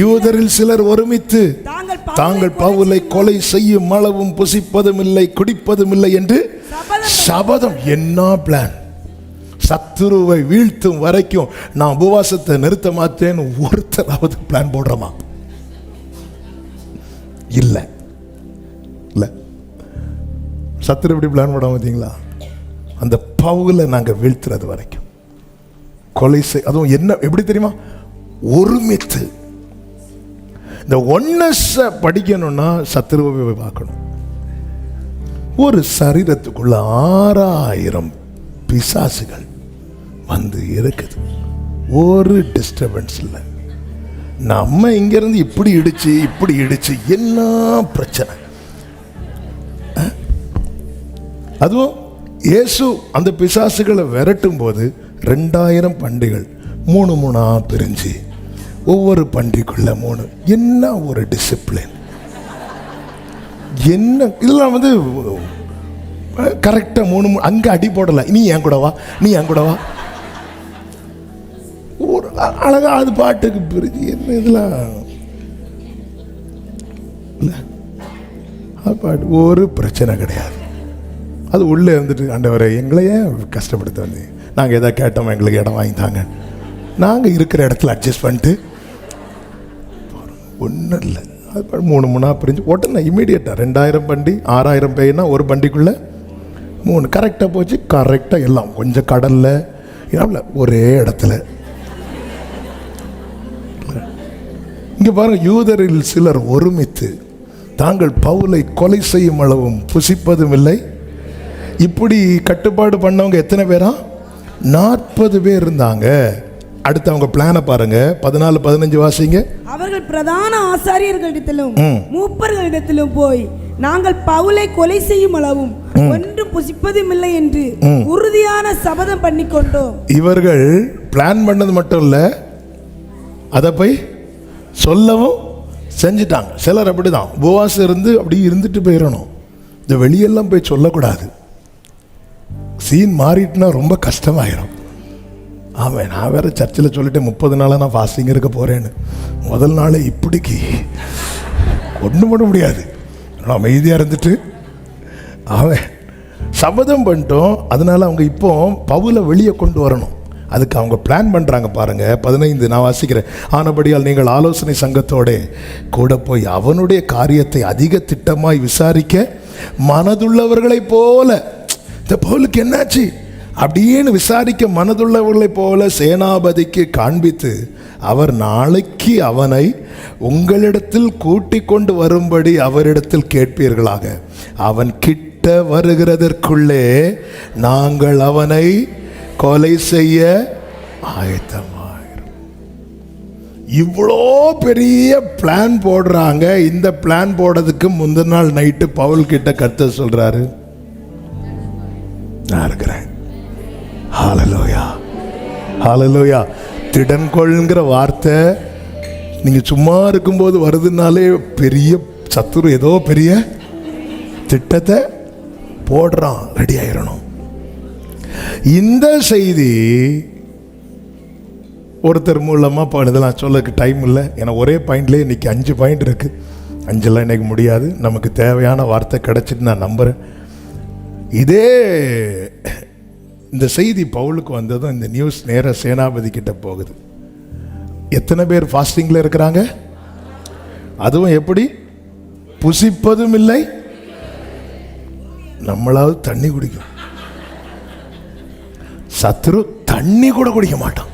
யூதரில் சிலர் ஒருமித்து தாங்கள் பவுலை கொலை செய்யும் அளவும் புசிப்பதும் இல்லை குடிப்பதும் இல்லை என்று சபதம். என்ன பிளான்! சத்துருவை வீழ்த்தும் வரைக்கும் நான் உபவாசத்தை நிறுத்த மாட்டேன்னு ஒருத்தராவது பிளான் போடுறோமா? இல்ல இல்ல. சத்துரு எப்படி பிளான் போட பார்த்தீங்களா? அந்த பவுலை நாங்க வீழ்த்துறது வரைக்கும் கொலை செய், அதுவும் என்ன எப்படி தெரியுமா? ஒருமித்து. இந்த ஒன்னஸ் படிக்கணும்னா சத்துருவை பார்க்கணும். ஒரு சரீரத்துக்குள்ள 6000 பிசாசுகள் வந்து இருக்குது, ஒரு டிஸ்டர்பன்ஸ் இல்லை. நம்ம இங்கிருந்து இப்படி இடிச்சு என்ன பிரச்சனை. அதுவும் இயேசு அந்த பிசாசுகளை விரட்டும் போது 2000 பண்டிகள் 3 பிரிஞ்சு ஒவ்வொரு பண்டிக்குள்ள 3. என்ன ஒரு டிசிப்ளின்! என்ன இதெல்லாம் வந்து கரெக்டா 3 அங்க அடி போடல. நீ என் கூட வா, நீ என் கூட வா, ஒரு அழகா அது பாட்டுக்கு பிரிஞ்சு. என்ன இதெல்லாம் பாட்டு, ஒரு பிரச்சனை கிடையாது. அது உள்ளே இருந்துட்டு ஆண்டவரே எங்களையே கஷ்டப்படுத்த வந்து நாங்கள் எதாவது கேட்டோம், எங்களுக்கு இடம் வாங்கித்தாங்க. நாங்கள் இருக்கிற இடத்துல அட்ஜஸ்ட் பண்ணிட்டு ஒன்றும் இல்லை. அது 3 பிரிஞ்சு உடனே இமீடியட்டாக 2000 பண்டி 6000 பேய்னா ஒரு பண்டிக்குள்ளே 3 கரெக்டாக போச்சு. கரெக்டாக எல்லாம் கொஞ்சம் கடலில் ஒரே இடத்துல. இங்கே பாருங்க, யூதரில் சிலர் ஒருமித்து தாங்கள் பவுலை கொலை செய்யும் அளவும் புசிப்பதும் இல்லை. இப்படி கட்டுப்பாடு பண்ணவங்க எத்தனை பேரா? 40 பேர் இருந்தாங்க. அடுத்து அவங்க பிளானை பாருங்க. 14-15 வாசிங்க. அவர்கள் பிரதான ஆசாரியர்களிடத்திலும் மூப்பர்களிடத்திலும் போய் நாங்கள் பவுலை கொலை செய்யும் அளவும் ஒன்றும் புசிப்பதும் இல்லை என்று உறுதியான சபதம் பண்ணி கொண்டோம். இவர்கள் பிளான் பண்ணது மட்டும் இல்ல, அதை போய் சொல்லவும் செஞ்சிட்டாங்க. சிலர் அப்படிதான் உபவாசம் இருந்து அப்படி இருந்துட்டு போயிடணும். இந்த வெளியெல்லாம் போய் சொல்லக்கூடாது. சீன் மாறிட்டுனா ரொம்ப கஷ்டமாயிரும். ஆமாம், நான் வேற சர்ச்சில் சொல்லிட்டேன் 30 நாளாக நான் ஃபாஸ்டிங் இருக்க போகிறேன்னு. முதல் நாளே இப்படிக்கு ஒன்றும் பண்ண முடியாது. நான் அமைதியாக இருந்துட்டு அவன் சபதம் பண்ணிட்டோம். அதனால் அவங்க இப்போ பவுலை வெளியே கொண்டு வரணும். அதுக்கு அவங்க பிளான் பண்ணுறாங்க பாருங்க. 15 நான் வாசிக்கிறேன். ஆனபடியால் நீங்கள் ஆலோசனை சங்கத்தோட கூட போய் அவனுடைய காரியத்தை அதிக திட்டமாய் விசாரிக்க மனதுள்ளவர்களை போல, இந்த பவுலுக்கு என்னாச்சு அப்படின்னு விசாரிக்க மனதுள்ளவர்களை போல சேனாபதிக்கு காண்பித்து அவர் நாளைக்கு அவனை உங்களிடத்தில் கூட்டிக் கொண்டு வரும்படி அவரிடத்தில் கேட்பீர்களாக. அவன் கிட்ட வருகிறதற்குள்ளே நாங்கள் அவனை கொலை செய்ய ஆயத்தமாயிரும். இவ்வளோ பெரிய பிளான் போடுறாங்க. இந்த பிளான் போடுறதுக்கு முந்தின நாள் நைட்டு பவுல் கிட்ட கர்த்தர் சொல்றாரு, நான் இருக்கிறேன். ஹல்லேலூயா, ஹல்லேலூயா. திடன்கொள்ங்கிற வார்த்தை நீங்க சும்மா இருக்கும்போது வருதுனாலே பெரிய சத்துரு ஏதோ பெரிய திட்டத்தை போடுறான். ரெடி ஆயிரணும். இந்த செய்தி ஒருத்தர் மூலமாக இதெல்லாம் சொல்லக்கு டைம் இல்லை. ஏன்னா ஒரே பாயிண்ட்லேயே இன்னைக்கு 5 பாயிண்ட் இருக்கு. 5 இன்னைக்கு முடியாது. நமக்கு தேவையான வார்த்தை கிடைச்சிட்டு நான் நம்புறேன். இதே இந்த செய்தி பவுலுக்கு வந்ததும் இந்த நியூஸ் நேர சேனாபதி கிட்ட போகுது. எத்தனை பேர் ஃபாஸ்டிங்ல இருக்கிறாங்க? அதுவும் எப்படி? புசிப்பதும் இல்லை. நம்மளாவது தண்ணி குடிக்கும். சத்துரு தண்ணி கூட குடிக்க மாட்டான்.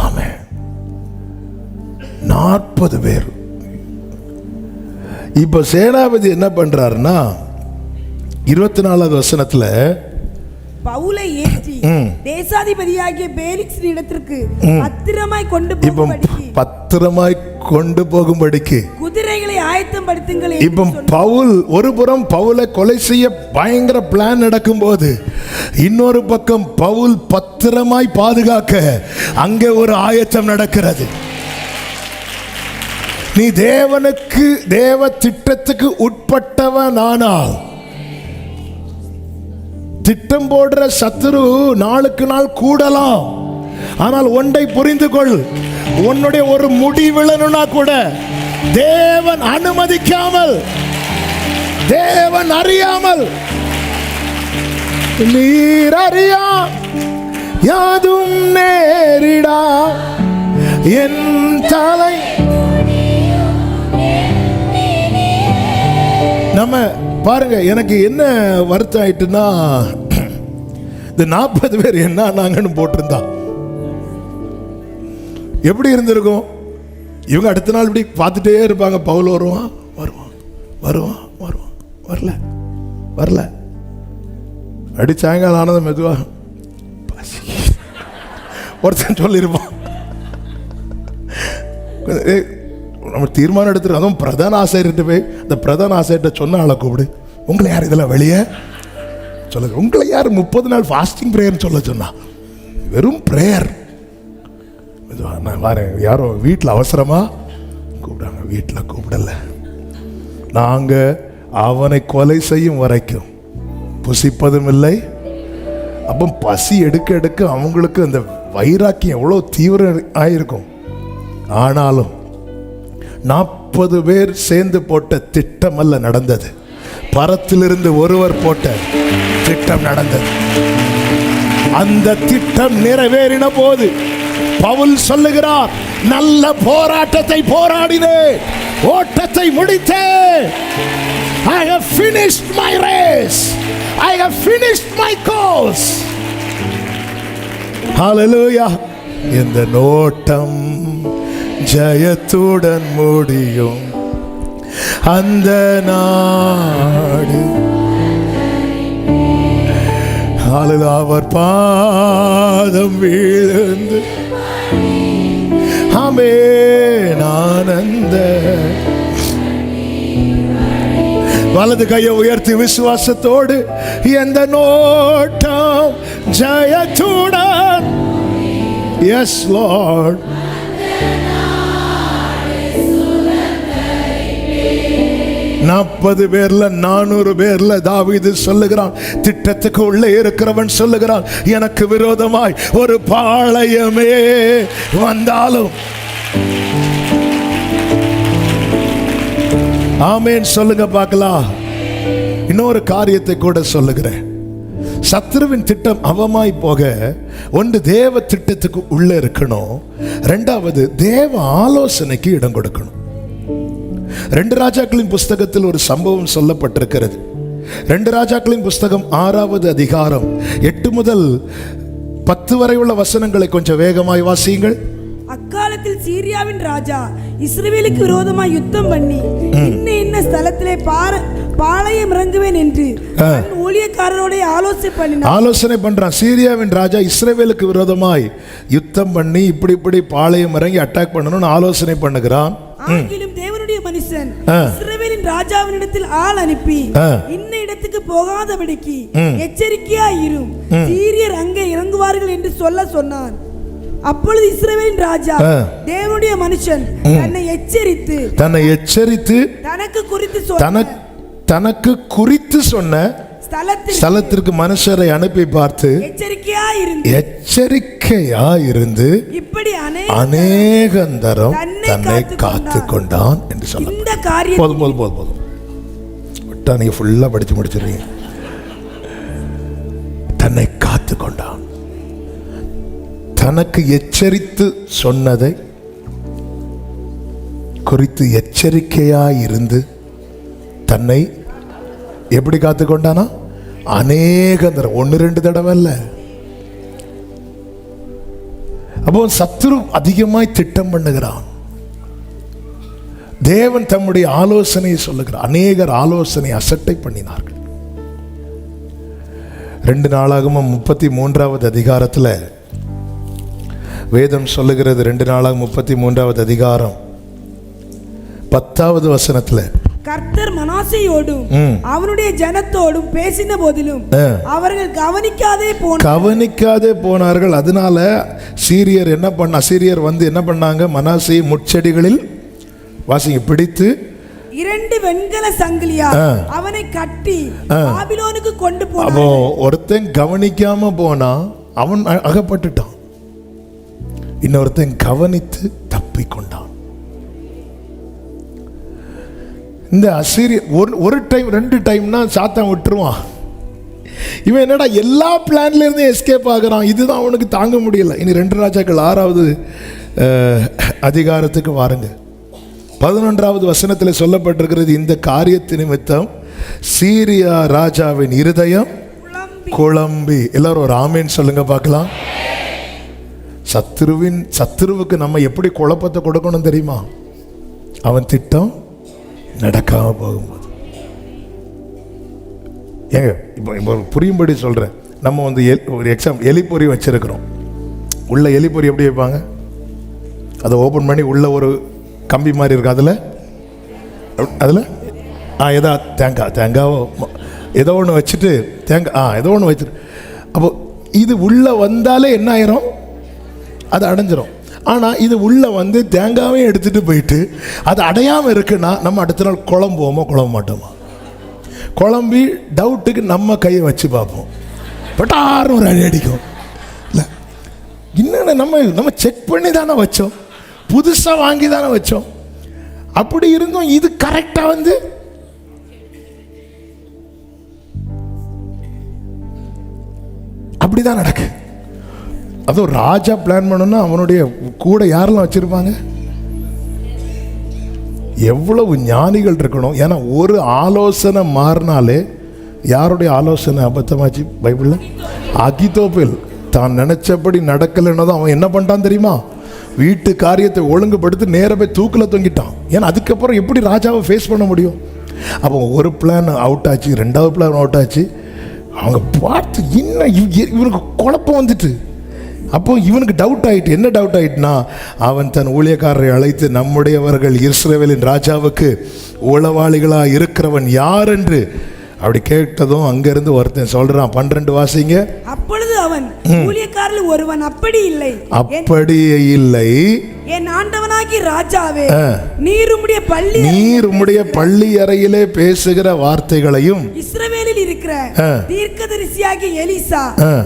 ஆமென். 40 பேர். இப்ப சேனாபதி என்ன பண்றாருன்னா 24வது வசனத்துல பவுலை ஏற்றி தேசாதிபதியாகிய பேலிக்ஸ் இடத்திற்கு பத்திரமாய் கொண்டு போகும்படிக்கு குதிரைகளை ஆயத்தம் படுத்துங்கள். இப்ப பவுல் ஒரு புறம் பவுலை கொலை செய்ய பயங்கர பிளான் நடக்கும் போது, இன்னொரு பக்கம் பவுல் பத்திரமாய் பாதுகாக்க அங்கே ஒரு ஆயத்தம் நடக்கிறது. நீ தேவனுக்கு தேவ திட்டத்துக்கு உட்பட்டவனானால் திட்டம் போடுற சத்துரு நாளுக்கு நாள் கூடலாம். ஆனால் ஒன்றை புரிந்து கொள், உன்னுடைய ஒரு முடி விழணும்னா கூட தேவன் அனுமதிக்காமல், தேவன் அறியாமல், நீர் அறியா யாதும் நேரிடா என் தலை. நம்ம பாருங்க, எனக்கு என்ன வருத்தம் ஆயிட்டுன்னா, இந்த 40 பேர் என்ன நாங்கன்னு போட்டிருந்தா எப்படி இருந்திருக்கும்? இவங்க அடுத்த நாள் இப்படி பார்த்துட்டே இருப்பாங்க. பவுல் வருவான் வருவான் வருவான் வருவான், வரல வரல. அடி சாயங்காலம் ஆனதும் மெதுவா ஒருத்தன் சொல்லியிருப்பான். நம்ம தீர்மானம் எடுத்துரு. அதுவும் பிரதான ஆசிரியர்கிட்ட போய் இந்த பிரதான ஆசிரியர்கிட்ட சொன்ன ஆளை கூப்பிடு, உங்களை யார் இதெல்லாம் வெளியே சொல்ல, உங்களை யார் 30 நாள் ஃபாஸ்டிங் ப்ரேயர்னு சொல்ல சொன்னா? வெறும் ப்ரேயர். நான் வரேன். யாரோ வீட்டில் அவசரமா கூப்பிடாங்க. வீட்டில் கூப்பிடல. நாங்கள் அவனை கொலை செய்யும் வரைக்கும் புசிப்பதும் இல்லை. அப்போ பசி எடுக்க எடுக்க அவங்களுக்கு அந்த வைராக்கியம் எவ்வளோ தீவிரம் ஆயிருக்கும். ஆனாலும் 40 பேர் சேர்ந்து போட்ட திட்டம் அல்ல நடந்தது. பரத்திலிருந்து ஒருவர் போட்ட திட்டம் நடந்தது. அந்த திட்டம் நிறைவேறின போது பவுல் சொல்லுகிறார், நல்ல போராட்டத்தை போராடினேன், ஓட்டத்தை முடித்தேன். I have finished my race. I have finished my course. Hallelujah. இந்த நோட்டம் ஜெயத்துடன் முடியும் அந்த நாடு. அவர் பாதம் வீழ்ந்து ஆமென் ஆனந்த. வலது கையை உயர்த்தி விசுவாசத்தோடு, எந்த நோட்டம் ஜெயத்துடன். Yes Lord. நாற்பது பேர்ல 400 பேர்ல தாவீது சொல்லுகிறான், திட்டத்துக்கு உள்ளே இருக்கிறவன் சொல்லுகிறான், எனக்கு விரோதமாய் ஒரு பாளையமே வந்தாலும். ஆமென் சொல்லுங்க பார்க்கலாம். இன்னொரு காரியத்தை கூட சொல்லுகிறேன். சத்ருவின் திட்டம் அவமாய் போக ஒன்று தேவ திட்டத்துக்கு உள்ளே இருக்கணும், ரெண்டாவது தேவ ஆலோசனைக்கு இடம் கொடுக்கணும். 2 ராஜாக்களின் புஸ்தகத்தில் ஒரு சம்பவம் சொல்லப்பட்டிருக்கிறது. 2 ராஜாக்களின் புஸ்தகம் 6வது அதிகாரம் 8 முதல் 10 வரை உள்ள வசனங்களை கொஞ்சம் வேகமாய் வாசியுங்கள். அக்காலத்தில் சீரியாவின் ராஜா இஸ்ரவேலுக்கு விரோதமாய் யுத்தம் பண்ணி இன்ன ஸ்தலத்திலே பாளையம் இறங்குவேன் என்று ஊழியக்காரரோட ஆலோசனை பண்றான். சீரியாவின் ராஜா இஸ்ரவேலுக்கு விரோதமாய் யுத்தம் பண்ணி இப்படி பாளையம் இறங்கி அட்டாக் பண்ணணும்னு ஆலோசனை பண்ணுகிறான். ஆகிலும் தேவனுடைய மனுஷன் இஸ்ரவேலின் ராஜாவினிடத்தில் ஆள் அனுப்பி இன்ன இடத்துக்கு போகாதபடிக்கு எச்சரிக்கையாயிரும், சீரியர் அங்கே இறங்குவார்கள் என்று சொன்னான். அப்பொழுது இஸ்ரவேலின் ராஜா தேவனுடைய மனுஷன் தன்னை எச்சரித்து தனக்கு குறித்து சொன்ன ஸ்தலத்திற்கு மனுஷரை அனுப்பி பார்த்து எச்சரிக்கையாயிருந்து இப்படி அநேகந்தரம் தன்னை காத்து கொண்டான் என்று சொல்ல. போதும் நீங்க ஃபுல்லா படிச்சு முடிச்சிருக்கீங்க. தன்னை காத்து கொண்டான், தனக்கு எச்சரித்து சொன்னதை குறித்து எச்சரிக்கையாயிருந்து தன்னை எப்படி காத்து கொண்டானா? அநேக தடவை, 1-2 தடவை அல்ல. அப்போ சத்துரு அதிகமாய் திட்டம் பண்ணுகிறான். தேவன் தம்முடைய ஆலோசனையை சொல்லுகிறார். அநேகர் ஆலோசனை அசட்டை பண்ணினார்கள். 2 நாளாகமம் 33வது அதிகாரத்தில் வேதம் சொல்லுகிறது. 2 நாளாகமம் 33வது அதிகாரம் 10வது வசனத்தில், கர்த்தர் மனாசேயோடும் அவனுடைய ஜனத்தோடும் பேசின போதிலும் அவர்கள் கவனிக்காதே போனார்கள். அதனால அசீரியர் வந்து என்ன பண்ணாங்க? மனாசே முட்செடிகளில் பிடித்து 2 வெண்கல சங்கிலியால் அவனை கட்டி பாபிலோனுக்கு கொண்டு போனார்கள். ஒருத்தன் கவனிக்காம போனா அவன் அகப்பட்டுட்டான், இன்னொருத்தன் கவனித்து தப்பி கொண்டான். இந்த அசீரியர் ஒரு டைம் 2 டைம்னா சாத்தான் விட்டுருவான். இவன் என்னடா எல்லா பிளான்ல இருந்து எஸ்கேப் ஆகிறான், இதுதான் அவனுக்கு தாங்க முடியல. இனி 2 ராஜாக்கள் 6வது அதிகாரத்துக்கு வாருங்க. 11வது வசனத்தில் சொல்லப்பட்டிருக்கிறது, இந்த காரியத்து நிமித்தம் சீரியா ராஜாவின் இருதயம் குழம்பி. எல்லாரும் ஒரு ஆமேன் சொல்லுங்க பார்க்கலாம். சத்துருவுக்கு நம்ம எப்படி குழப்பத்தை கொடுக்கணும் தெரியுமா? அவன் திட்டம் நடக்காம போகும்போது. ஏங்க இப்போ புரியும்படி சொல்றேன். நம்ம வந்து ஒரு எக்ஸாம்பிள், எலிப்பொறி வச்சிருக்கிறோம். உள்ள எலிப்பொறி எப்படி வைப்பாங்க? அதை ஓப்பன் பண்ணி உள்ள ஒரு கம்பி மாதிரி இருக்கும். அதில் ஏதோ தேங்காவோ ஏதோ ஒன்று வச்சுட்டு ஏதோ ஒன்று வச்சுட்டு, அப்போ இது உள்ள வந்தாலே என்ன ஆயிரும்? அது அடைஞ்சிரும். ஆனால் இது உள்ள வந்து தேங்காவையும் எடுத்துட்டு போயிட்டு அது அடையாமல் இருக்குன்னா நம்ம அடுத்த நாள் குழம்புவோமா குழம்ப மாட்டோமா? குழம்பி டவுட்டுக்கு நம்ம கையை வச்சு பார்ப்போம், பட் 6 ஒரு அடி அடிக்கும். இல்லை இன்னொன்று நம்ம செக் பண்ணி தானே வச்சோம், புதுசாக வாங்கி தானே வச்சோம். அப்படி இருந்தோம் இது கரெக்டாக வந்து அப்படிதான் நடக்கு. அதுவும் ராஜா பிளான் பண்ணணும்னா அவனுடைய கூட யாரெல்லாம் வச்சிருப்பாங்க, எவ்வளவு ஞானிகள் இருக்கணும். ஏன்னா ஒரு ஆலோசனை மாறினாலே, யாருடைய ஆலோசனை அபத்தமாச்சு பைபிள்ல? அகிதோப்பேல் தான் நினைச்சபடி நடக்கலைன்னு தான் அவன் என்ன பண்ணிட்டான் தெரியுமா? வீட்டு காரியத்தை ஒழுங்குபடுத்தி நேர போய் தூக்கில் தொங்கிட்டான். ஏன்னா அதுக்கப்புறம் எப்படி ராஜாவை ஃபேஸ் பண்ண முடியும்? அப்போ ஒரு பிளான் அவுட் ஆச்சு, ரெண்டாவது பிளான் அவுட் ஆச்சு. அவங்க பார்த்து இன்னும் இவனுக்கு குழப்பம் வந்துட்டு, அப்போ இவனுக்கு டவுட் ஆயிட்டு. என்ன டவுட் ஆயிட்டுனா, அவன் தன் ஊழியக்காரரை அழைத்து, நம்முடையவர்கள் இஸ்ரவேலின் ராஜாவுக்கு உளவாளிகளாக இருக்கிறவன் யார் என்று அப்படி கேட்டதும் அங்கிருந்து ஒருத்தன் சொல்றான், 12 வாசிங்க. அப்பொழுது அவன், ஊழியக்காரரில் ஒருவன், அப்படி இல்லை, அப்படியே இல்லை, என் ஆண்டவனாகி ராஜாவே, நீர் உம்முடைய பள்ளி அறையிலே பேசுகிற வார்த்தைகளையும் இஸ்ரவேலில் இருக்கிற தீர்க்கதரிசியாகிய எலிசா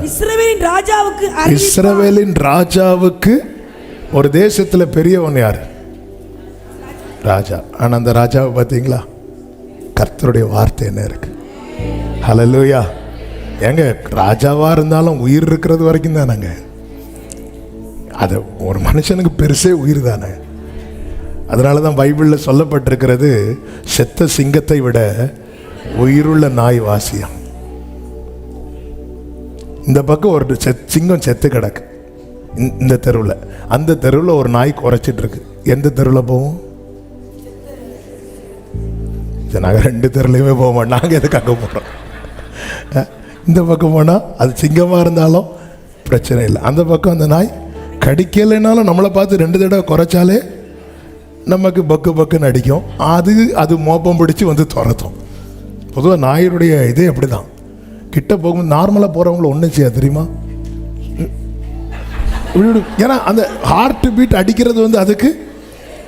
இஸ்ரவேலின் ராஜாவுக்கு ஒரு தேசத்துல பெரியவன் யாரு? ராஜா. ஆனா அந்த ராஜாவை பார்த்தீங்களா? கர்த்தருடைய வார்த்தை என்ன இருக்கு? ஹல்லேலூயா. ஏங்க, ராஜாவா இருந்தாலும் உயிர் இருக்கிறது வரைக்கும் தானேங்க. அது ஒரு மனுஷனுக்கு பெருசே உயிர் தானே. அதனால தான் பைபிளில் சொல்லப்பட்டிருக்கிறது, செத்த சிங்கத்தை விட உயிருள்ள நாய் வாசியம். இந்த பக்கம் ஒரு சிங்கம் செத்து கிடக்கு இந்த தெருவில், அந்த தெருவில் ஒரு நாய் குறைச்சிட்டு இருக்கு. எந்த தெருவில் போவோம்? நாங்கள் 2 தெருலையுமே போக மாட்டோம். நாங்கள் எதுக்கு அங்கே போகிறோம்? இந்த பக்கம் போனால் அது சிங்கமாக இருந்தாலும் பிரச்சனை இல்லை. அந்த பக்கம் அந்த நாய் கடிக்கலைனாலும் நம்மளை பார்த்து 2 தடவை குறைச்சாலே நமக்கு பக்கு பக்குன்னு அடிக்கும். அது மோப்பம் பிடிச்சி வந்து துரத்தும். பொதுவாக நாயினுடைய இதே அப்படி தான். கிட்ட போகும்போது நார்மலாக போகிறவங்கள ஒன்றும் செய்யாது தெரியுமா? ஏன்னா அந்த ஹார்ட் பீட் அடிக்கிறது வந்து அதுக்கு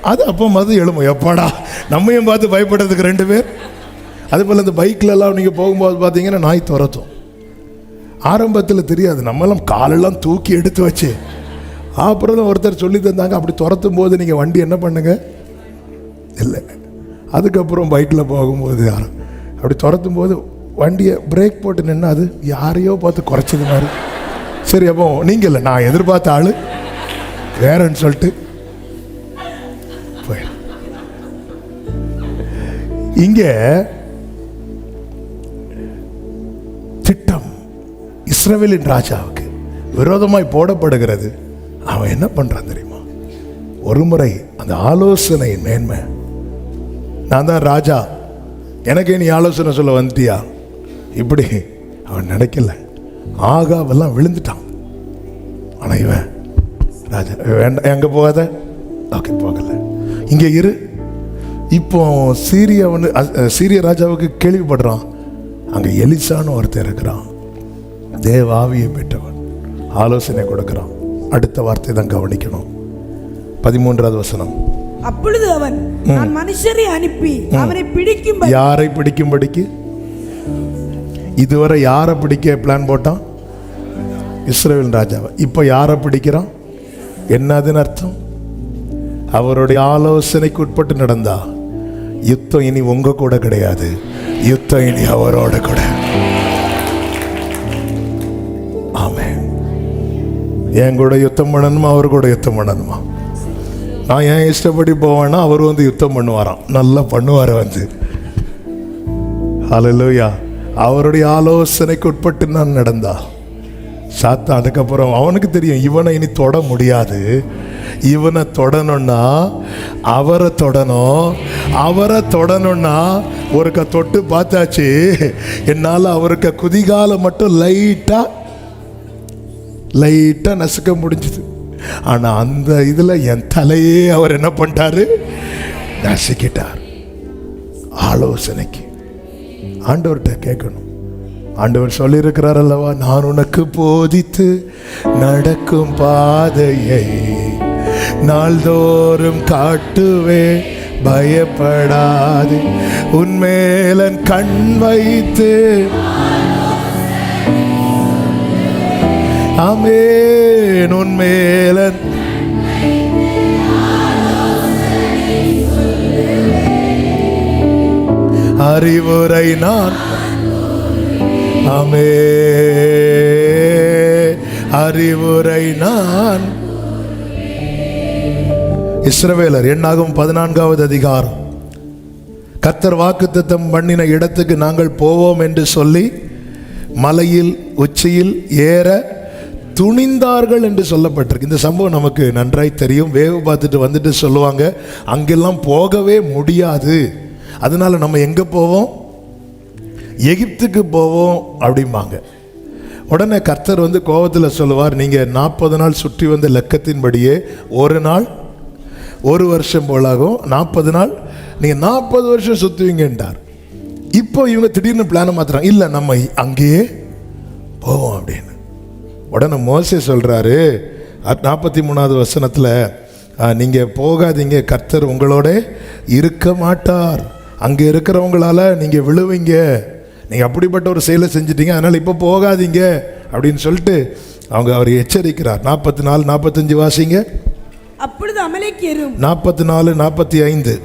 அது அப்போ மது எழுமோ, எப்பாடா நம்மையும் பார்த்து பயப்படுறதுக்கு 2 பேர். அதுபோல் இந்த பைக்கிலலாம் நீங்கள் போகும்போது பார்த்தீங்கன்னா நாய் துரத்தும். ஆரம்பத்தில் தெரியாது, நம்மளாம் காலெல்லாம் தூக்கி எடுத்து வச்சு. அப்புறம் தான் ஒருத்தர் சொல்லி தந்தாங்க, அப்படி துரத்தும் போது நீங்கள் வண்டி என்ன பண்ணுங்க இல்லை. அதுக்கப்புறம் பைக்கில் போகும்போது அப்படி துரத்தும் போது வண்டியை பிரேக் போட்டு நின்று அது யாரையோ பார்த்து குறைச்சது மாதிரி. சரி, அப்போ நீங்கள் இல்லை, நான் எதிர்பார்த்த ஆள் வேறன்னு சொல்லிட்டு இங்கே திட்டம் இஸ்ரவேலின் ராஜாவுக்கு விரோதமாய் போடப்படுகிறது. அவன் என்ன பண்றான் தெரியுமா? ஒரு முறை அந்த ஆலோசனையின் மேன்மை, நான் தான் ராஜா, எனக்கே நீ ஆலோசனை சொல்ல வந்துட்டியா? இப்படி அவன் நினைக்கல. ஆகாவெல்லாம் விழுந்துட்டான். ஆனா இவன் ராஜா, வேண்டாம், எங்க போகாத, ஓகே போகல, இங்க இரு. இப்போ சீரிய ராஜாவுக்கு கேள்விப்படுறான், அங்கே எலிசான்னு ஒருத்தர் இருக்கிறான், தேவாவியை பெற்றவன், ஆலோசனை கொடுக்கிறான். அடுத்த வார்த்தை தான் கவனிக்கணும். 13வது வசனம். அப்பொழுது அவன், நான் மனுஷரை அனுப்பி அவனை பிடிக்கும். யாரை பிடிக்கும்படிக்கு? இதுவரை யாரை பிடிக்க பிளான் போட்டான்? இஸ்ரவேல் ராஜாவை. இப்போ யாரை பிடிக்கிறான்? என்னதுன்னு அர்த்தம்? அவருடைய ஆலோசனைக்கு உட்பட்டு நடந்தா யுத்தம் இனி உங்க கூட கிடையாது, யுத்தம் இனி அவரோட கூட. ஆமென். என் கூட யுத்தம் பண்ணணுமா, அவர் கூட யுத்தம் பண்ணணுமா? நான் ஏன் இஷ்டப்படி போவேன்னா அவர் வந்து யுத்தம் பண்ணுவாராம், நல்லா பண்ணுவார் வந்து. ஹல்லேலூயா. அவருடைய ஆலோசனைக்கு உட்பட்டு நான் நடந்தா சாத்தான் அதுக்கப்புறம் அவனுக்கு தெரியும் இவனை இனி தொட முடியாது. இவனை தொடணும்னா அவரை தொடணும், அவரை தொடணும்னா ஒருக்க தொட்டு பார்த்தாச்சு, என்னால் அவருக்கு குதிகால மட்டும் லைட்டா நசுக்க முடிஞ்சுது. ஆனா அந்த இதுல என் தலையே அவர் என்ன பண்ணிட்டாரு? நசுக்கிட்டார். ஆலோசனைக்கு ஆண்டவர்கிட்ட கேட்கணும். ஆண்டவர் சொல்லியிருக்கிறார் அல்லவா, நான் உனக்கு போதித்து நடக்கும் பாதையை நாள்தோறும் காட்டுவே, பயப்படாது, உன்மேலன் கண் வைத்து. ஆமென். உன்மேலன் அறிவுரை நான். ஆமென். அறிவுரை நான். இஸ்ரவேலர் எண்ணாகும் 14வது அதிகாரம். கர்த்தர் வாக்குத்தத்தம் பண்ணின இடத்துக்கு நாங்கள் போவோம் என்று சொல்லி மலையில் உச்சியில் ஏற துணிந்தார்கள் என்று சொல்லப்பட்டிருக்கு. இந்த சம்பவம் நமக்கு நன்றாய் தெரியும். வேவு பார்த்துட்டு வந்துட்டு சொல்லுவாங்க, அங்கெல்லாம் போகவே முடியாது, அதனால நம்ம எங்கே போவோம், எகிப்துக்கு போவோம் அப்படிம்பாங்க. உடனே கர்த்தர் வந்து கோபத்தில் சொல்லுவார், நீங்கள் 40 நாள் சுற்றி வந்த லெக்கத்தின்படியே ஒரு நாள் 1 வருஷம் போலாகும், 40 நாள் நீங்கள் 40 வருஷம் சுற்றுவீங்கன்றார். இப்போ இவங்க திடீர்னு பிளானை மாத்துறாங்க, இல்லை நம்ம அங்கேயே போவோம் அப்படின்னு. உடனே மோசே சொல்கிறாரு 43வது வசனத்தில், நீங்கள் போகாதீங்க, கர்த்தர் உங்களோட இருக்க மாட்டார், அங்கே இருக்கிறவங்களால நீங்கள் விழுவீங்க, நீங்கள் அப்படிப்பட்ட ஒரு செயலை செஞ்சிட்டீங்க, அதனால் இப்போ போகாதீங்க அப்படின்னு சொல்லிட்டு அவர் எச்சரிக்கிறார். 44 45 வாசிங்க. அப்பொழுது அமலேக்கியரும் 44 45.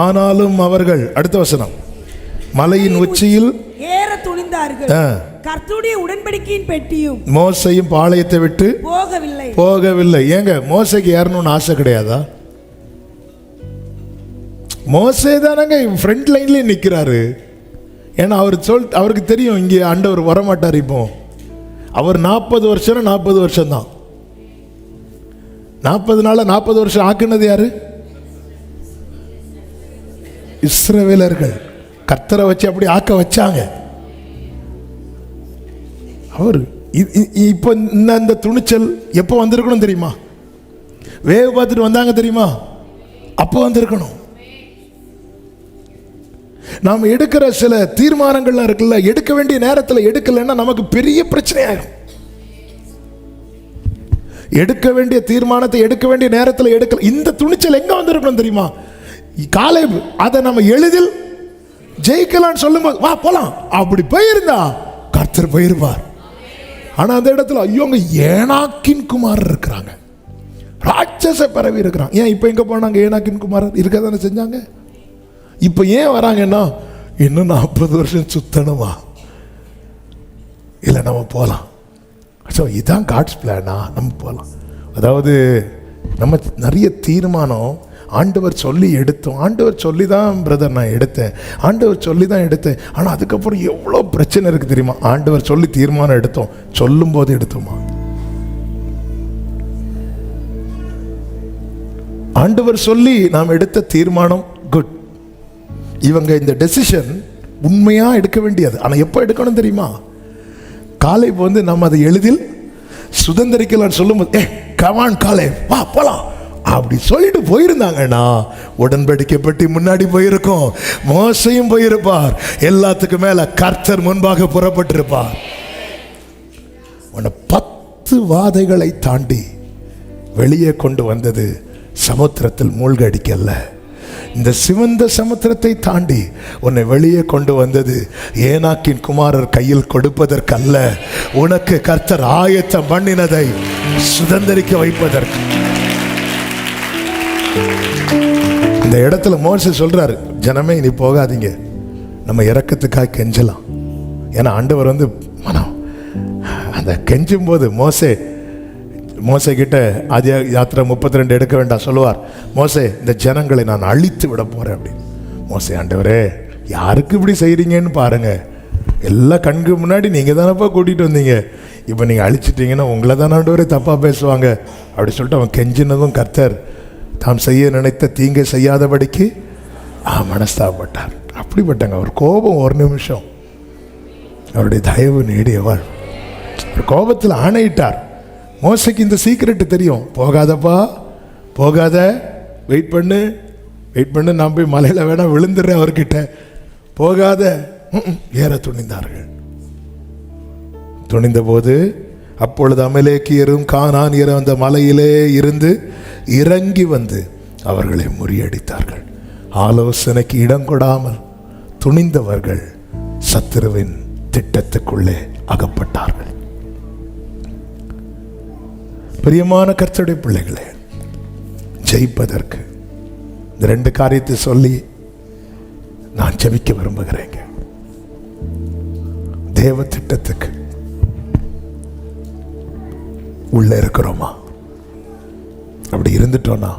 ஆனாலும் அவர்கள், அடுத்த வசனம், மலையின் உச்சியில் ஏற துணிந்தார்கள், கர்த்தருடைய உடன்படிக்கையின் பெட்டியும் மோசையும் பாளையத்தை விட்டு போகவில்லை. ஏங்க மோசைக்கு ஏறணும்னு ஆசை கிடையாதா? மோசே தானங்க ஃப்ரண்ட் லைன்ல நிற்கிறாரு. ஏன்னா அவருக்கு தெரியும் இங்கே ஆண்டவர் வரமாட்டார். இப்போ அவர் 40 வருஷம் 40 வருஷம் தான். 40 நாள் 40 வருஷம் ஆக்குனது யாரு? இஸ்ரவேலர்கள். கர்த்தரை வச்சு அப்படி ஆக்க வச்சாங்க. அவர் இப்போ இந்த துணிச்சல் எப்போ வந்திருக்கணும் தெரியுமா? வேவு பார்த்துட்டு வந்தாங்க தெரியுமா? அப்போ வந்திருக்கணும். நாம் எடுக்கிற சில தீர்மானங்கள்லாம் இருக்குல்ல, எடுக்க வேண்டிய நேரத்தில் எடுக்கலைன்னா நமக்கு பெரிய பிரச்சனையாகும். எடுக்க வேண்டிய தீர்மானத்தை எடுக்க வேண்டிய நேரத்தில் எடுக்கல. இந்த துணிச்சல் எங்க வந்திருக்கணும் தெரியுமா? காலேப் அதை நம்ம எளிதில் ஜெயிக்கலாம்னு சொல்லும்போது வா போலாம் அப்படி போயிருந்தா கர்த்தர் போயிருப்பார். ஆனா அந்த இடத்துல ஐயோங்க ஏனாக்கின் குமாரர் இருக்கிறாங்க, ராட்சச பரவி இருக்கிறாங்க. ஏன் இப்போ எங்க போனாங்க? ஏனாக்கின் குமாரர் இருக்க தானே செஞ்சாங்க. இப்போ ஏன் வராங்கன்னா இன்னும் 40 வருஷம் சுத்தணுமா, இல்லை நம்ம போகலாம். ஸோ இதுதான் காட்ஸ் பிளானா, நம்ம போகலாம். அதாவது நம்ம நிறைய தீர்மானம் ஆண்டவர் சொல்லி எடுத்தோம். ஆண்டவர் சொல்லி தான் பிரதர் நான் எடுத்தேன், ஆண்டவர் சொல்லி தான் எடுத்தேன். ஆனால் அதுக்கப்புறம் எவ்வளோ பிரச்சனை இருக்குது தெரியுமா? ஆண்டவர் சொல்லி தீர்மானம் எடுத்தோம், சொல்லும் போது எடுத்தோமா? ஆண்டவர் சொல்லி நாம் எடுத்த தீர்மானம் குட். இவங்க இந்த டெசிஷன் உண்மையா எடுக்க வேண்டியது. ஆனால் எப்போ எடுக்கணும் தெரியுமா? காலை வந்து நம்ம அதை எளிதில் சுதந்திரிக்கலான்னு சொல்லும்போது கமான் காலை வா போலாம் அப்படி சொல்லிட்டு போயிருந்தாங்கன்னா உடன்படிக்கை பெட்டி முன்னாடி போயிருக்கும், மோசையும் போயிருப்பார், எல்லாத்துக்கும் மேல கர்த்தர் முன்பாக புறப்பட்டிருப்பார். 10 வாதைகளை தாண்டி வெளியே கொண்டு வந்தது சமுத்திரத்தில் மூழ்கடிக்கல்ல. இந்த சிவந்த சமுத்திரத்தை தாண்டி உன்னை வெளியே கொண்டு வந்தது ஏனாக்கின் குமாரர் கையில் கொடுப்பதற்கல்ல, உனக்கு கர்த்தர் ஆயத்தம் பண்ணினதை சுதந்திரிக்க வைப்பதற்கு. இந்த இடத்துல மோசே சொல்றாரு, ஜனமே இனி போகாதீங்க, நம்ம இறக்கத்துக்காக கெஞ்சலாம். ஏன்னா ஆண்டவர் வந்து மனம் அந்த கெஞ்சும் போது மோசே கிட்ட ஆதி யாத்திரை 32 எடுக்க வேண்டாம் சொல்லுவார். மோசே இந்த ஜனங்களை நான் அழித்து விட போறேன் அப்படின்னு. மோசே, ஆண்டவரே யாருக்கு இப்படி செய்றீங்கன்னு பாருங்க, எல்லா கண்கு முன்னாடி நீங்க தானப்பா கூட்டிட்டு வந்தீங்க, இப்போ நீங்க அழிச்சிட்டீங்கன்னா உங்களை தானே ஆண்டவரே தப்பா பேசுவாங்க அப்படி சொல்லிட்டு அவன் கெஞ்சினதும் கர்த்தர் தாம் செய்ய நினைத்த தீங்கை செய்யாதபடிக்கு மனஸ்தாபப்பட்டார். அப்படிப்பட்டாங்க. அவர் கோபம் ஒரு நிமிஷம், அவருடைய தயவு நீடியவர். கோபத்தில் ஆணையிட்டார். மோசைக்கு இந்த சீக்கிரட்டு தெரியும், போகாதப்பா போகாத, வெயிட் பண்ணு, நான் போய் மலையில் வேணா விழுந்துடுறேன் அவர்கிட்ட, போகாத. ஏற துணிந்தார்கள். துணிந்த போது அப்பொழுது அமலேக்கியரும் கானானியரும் அந்த மலையிலே இருந்து இறங்கி வந்து அவர்களை முறியடித்தார்கள். ஆலோசனைக்கு இடம் கொடாமல் துணிந்தவர்கள் சத்துருவின் திட்டத்துக்குள்ளே அகப்பட்டார்கள். பிரியமான கர்த்தருடைய பிள்ளைகளே, ஜெயிப்பதற்கு இந்த 2 காரியத்தை சொல்லி நான் ஜெபிக்க விரும்புகிறேங்க. தேவ திட்டத்துக்கு உள்ள இருக்கிறோமா? அப்படி இருந்துட்டோம்னா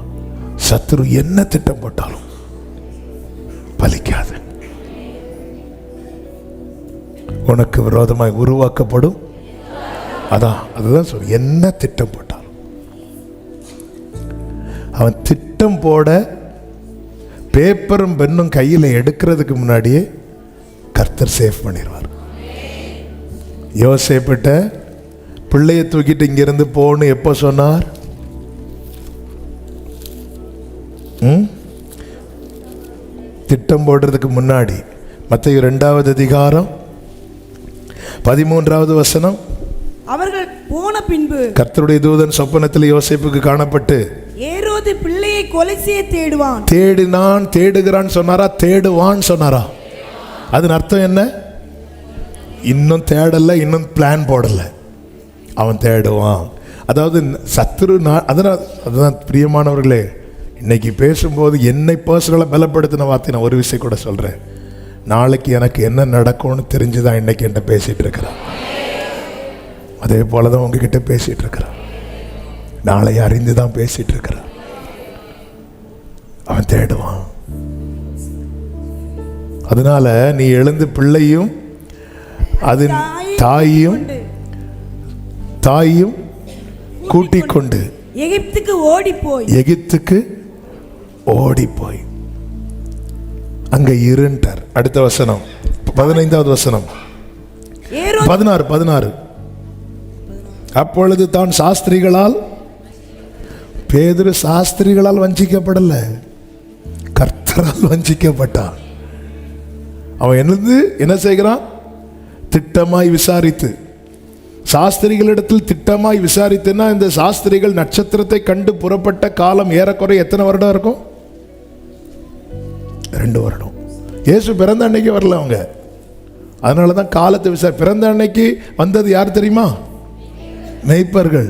சத்துரு என்ன திட்டம் போட்டாலும் பலிக்காது. உனக்கு விரோதமாய் உருவாக்கப்படும், அதுதான் சொல்லு, என்ன திட்டம் போட்டாலும். அவன் திட்டம் போட பேப்பரும் பெண்ணும் கையில் எடுக்கிறதுக்கு முன்னாடியே கர்த்தர் சேஃப் பண்ணிடுவார். யோசேப்பிட்ட பிள்ளையை தூக்கிட்டு இங்கிருந்து போன்னு எப்போ சொன்னார்? திட்டம் போடுறதுக்கு முன்னாடி. மத்தேயு 2வது அதிகாரம் 13வது வசனம். அவர்கள் போன பின்பு கர்த்தருடைய தூதன் சொப்பனத்தில் யோசேப்புக்கு காணப்பட்டு, ஏரோது பிள்ளையை கொலை செய்ய தேடுவான். தேடினான், தேடுகிறான் சொன்னாரா? தேடுவான் சொன்னாரா? அதன் அர்த்தம் என்ன? இன்னும் தேடல, இன்னும் பிளான் போடல, அவன் தேடுவான். அதாவது சத்துரு. அதுதான் பிரியமானவர்களே, இன்னைக்கு பேசும்போது என்னை பர்சனலாக பலப்படுத்தின வார்த்தை நான் ஒரு விஷயம் கூட சொல்கிறேன். நாளைக்கு எனக்கு என்ன நடக்கும்னு தெரிஞ்சுதான் இன்னைக்கு என்ன பேசிகிட்டு இருக்கிறான். அதே போல தான் உங்ககிட்ட பேசிகிட்டு இருக்கிறான். நாளை அறிந்து தான் பேசிகிட்டு இருக்கிறான். அவன் தேடுவான். அதனால நீ எழுந்து பிள்ளையும் அதன் தாயையும் கூட்டிக் கொண்டு எகிப்துக்கு ஓடிப்போய் அங்க இருண்டார். அடுத்த வசனம் 15வது வசனம் 16. அப்பொழுது தான் சாஸ்திரிகளால், பேதுரு சாஸ்திரிகளால் வஞ்சிக்கப்படல, கர்த்தரால் வஞ்சிக்கப்பட்டான். அவன் என்ன செய்கிறான்? திட்டமாய் விசாரித்து, சாஸ்திரிகளிடத்தில் திட்டமாய் விசாரித்துன்னா, இந்த சாஸ்திரிகள் நட்சத்திரத்தை கண்டு புறப்பட்ட காலம் ஏறக்குறைய எத்தனை வருடம் இருக்கும்? 2 வருடம். இயேசு பிறந்த அன்னைக்கு வரல அவங்க. அதனால தான் காலத்தை பிறந்த அன்னைக்கு வந்தது யார் தெரியுமா? மேய்ப்பர்கள்.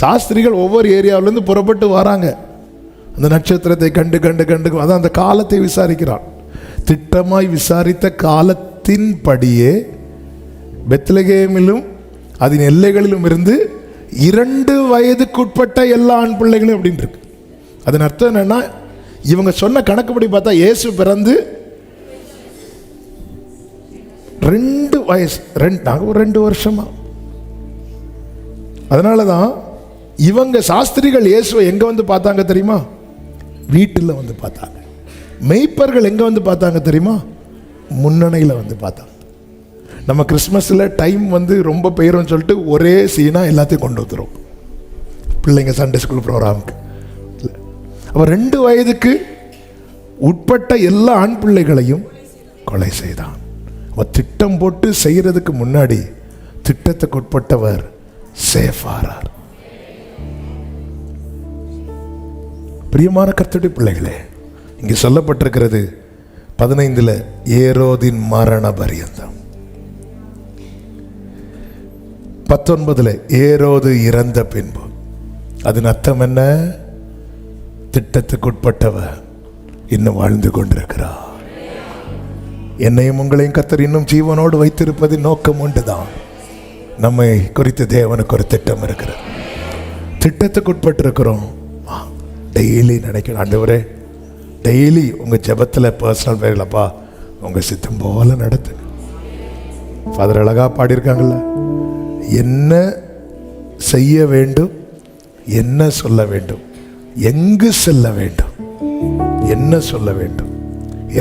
சாஸ்திரிகள் ஒவ்வொரு ஏரியாவிலேருந்து புறப்பட்டு வராங்க. அந்த நட்சத்திரத்தை கண்டு அதான் அந்த காலத்தை விசாரிக்கிறான். திட்டமாய் விசாரித்த காலத்தின்படியே பெத்லகேமிலும் அதன் எல்லைகளிலும் இருந்து 2 வயதுக்குட்பட்ட எல்லா ஆண் பிள்ளைகளும் அப்படின்னு இருக்கு. அதன் அர்த்தம் என்னன்னா, இவங்க சொன்ன கணக்குப்படி பார்த்தா இயேசு பிறந்து 2 வயசு, 2 வருஷமா. அதனால தான் இவங்க சாஸ்திரிகள் இயேசுவை எங்க வந்து பார்த்தாங்க தெரியுமா? வீட்டில் வந்து பார்த்தாங்க. மெய்ப்பர்கள் எங்க வந்து பார்த்தாங்க தெரியுமா? முன்னணையில் வந்து பார்த்தாங்க. நம்ம கிறிஸ்மஸில் டைம் வந்து ரொம்ப பெயரும்னு சொல்லிட்டு ஒரே சீனாக எல்லாத்தையும் கொண்டு வந்துடும் பிள்ளைங்க சண்டே ஸ்கூல் ப்ரோக்ராமுக்கு. அவன் 2 வயதுக்கு உட்பட்ட எல்லா ஆண் பிள்ளைகளையும் கொலை செய்தான். அவன் திட்டம் போட்டு செய்யறதுக்கு முன்னாடி திட்டத்துக்கு உட்பட்டவர் சேஃபாரார். பிரியமான கர்த்தருடைய பிள்ளைகளே, இங்கே சொல்லப்பட்டிருக்கிறது 15 ஏரோதின் மரண பரியந்தம், 19 ஏரோது இறந்த பின்பு. அதன் அர்த்தம் என்ன? திட்டத்துக்குட்பட்டவர் இன்னும் வாழ்ந்து கொண்டிருக்கிறார். என்னையும் உங்களையும் கர்த்தர் இன்னும் ஜீவனோடு வைத்திருப்பதின் நோக்கம் உண்டுதான். நம்மை குறித்து தேவனுக்கு ஒரு திட்டம் இருக்கிறது. திட்டத்துக்குட்பட்டு இருக்கிறோம். டெய்லி நினைக்கணும், ஆண்டவரே டெய்லி உங்கள் ஜெபத்தில் பர்சனல் வேலைப்பா உங்கள் சித்தம் போல நடத்து. ஃபாதர் அழகா பாடியிருக்காங்கல்ல, என்ன செய்ய வேண்டும், என்ன சொல்ல வேண்டும், எங்கு செல்ல வேண்டும், என்ன சொல்ல வேண்டும்,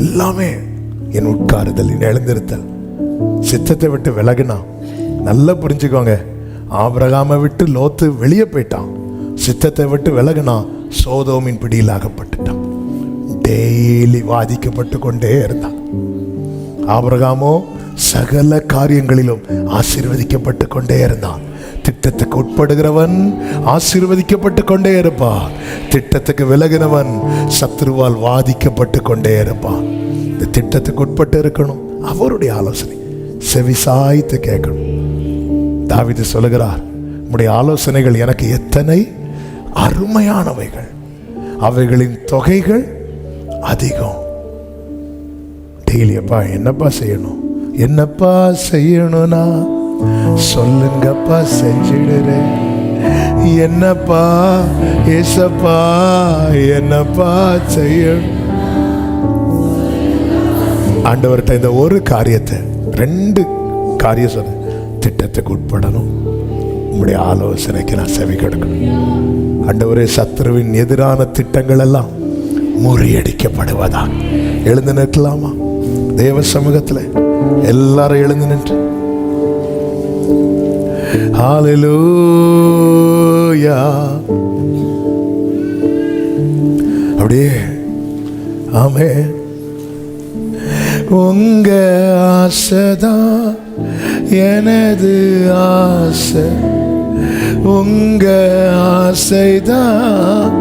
எல்லாமே என் உட்காருதல், என் எழுந்திருத்தல், சித்தத்தை விட்டு விலகினா. நல்லா புரிஞ்சுக்கோங்க, ஆபிரகாமை விட்டு லோத்து வெளியே போயிட்டான். சித்தத்தை விட்டு விலகினா சோதோமின் பிடியில் அகப்பட்டுட்டான். டெய்லி வாதிக்கப்பட்டு கொண்டே இருந்தான். ஆபிரகாமோ சகல காரியங்களிலும் ஆசீர்வதிக்கப்பட்டு கொண்டே இருந்தான். திட்டத்துக்கு உட்படுகிறவன் ஆசீர்வதிக்கப்பட்டு கொண்டே இருப்பான். திட்டத்துக்கு விலகினவன் சத்ருவால் வாதிக்கப்பட்டு கொண்டே இருப்பான். இந்த திட்டத்துக்கு உட்பட்டு இருக்கணும். அவருடைய ஆலோசனை செவிசாய்த்து கேட்கணும். தாவீது சொல்லுகிறார், உம்முடைய ஆலோசனைகள் எனக்கு எத்தனை அருமையானவைகள், அவைகளின் தொகைகள் அதிகம். டெய்லி அப்பா என்னப்பா செய்யணும், என்னப்பா செய்யணும்னா சொல்லுங்கப்பா செஞ்சிடுறேன். என்னப்பா ஏசப்பா என்னப்பா செய்ய. ஆண்டவர்கிட்ட இந்த ஒரு காரியத்தை, 2 காரியம் சொன்ன, திட்டத்துக்கு உட்படணும், உங்களுடைய ஆலோசனைக்கு நான் செவி கொடுக்கணும். ஆண்டவரே, சத்துருவின் எதிரான திட்டங்கள் எல்லாம் முறியடிக்கப்படுவதா. எழுந்து நிற்கலாமா? தேவ சமூகத்தில் எல்லாரும் எழுந்து நின்று ஹல்லேலூயா. அப்படியே ஆமென். உங்க ஆசைதான் எனது ஆசை, உங்க ஆசைதான்